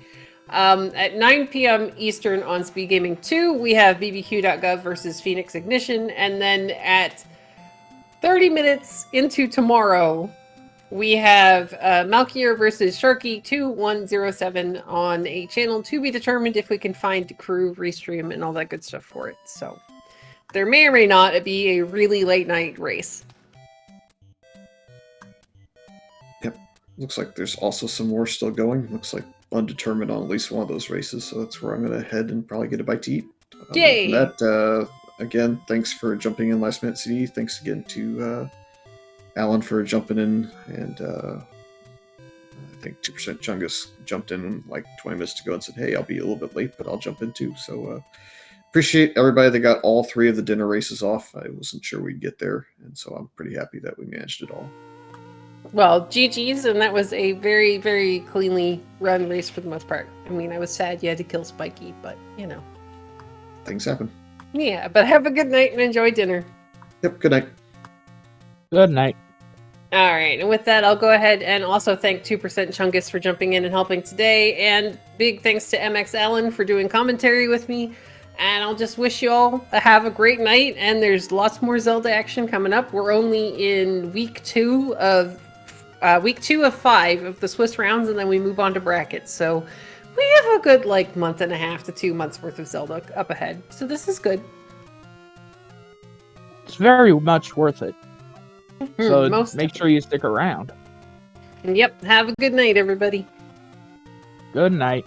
At 9 p.m. Eastern on SpeedGaming 2, we have bbq.gov versus Phoenix Ignition, and then at 30 minutes into tomorrow, we have Malkier versus Sharky 2107 on a channel to be determined if we can find crew, restream, and all that good stuff for it. So there may or may not be a really late night race. Yep. Looks like there's also some more still going. Looks like undetermined on at least one of those races. So that's where I'm going to head and probably get a bite to eat. Yay! That, again, thanks for jumping in last minute, CD. Thanks again to Alan for jumping in, and I think 2% Chungus jumped in like 20 minutes ago and said, hey, I'll be a little bit late, but I'll jump in too. So appreciate everybody that got all 3 of the dinner races off. I wasn't sure we'd get there, and so I'm pretty happy that we managed it all. Well, GG's, and that was a very, very cleanly run race for the most part. I mean, I was sad you had to kill Spiky, but, you know. Things happen. Yeah, but have a good night and enjoy dinner. Yep, good night. Good night. All right, and with that, I'll go ahead and also thank 2% Chungus for jumping in and helping today, and big thanks to MX Allen for doing commentary with me. And I'll just wish you all have a great night, and there's lots more Zelda action coming up. We're only in week 2 of 5 of the Swiss rounds, and then we move on to brackets. So we have a good month and a half to 2 months worth of Zelda up ahead. So this is good. It's very much worth it. So Most make sure you stick around. And yep, have a good night, everybody. Good night.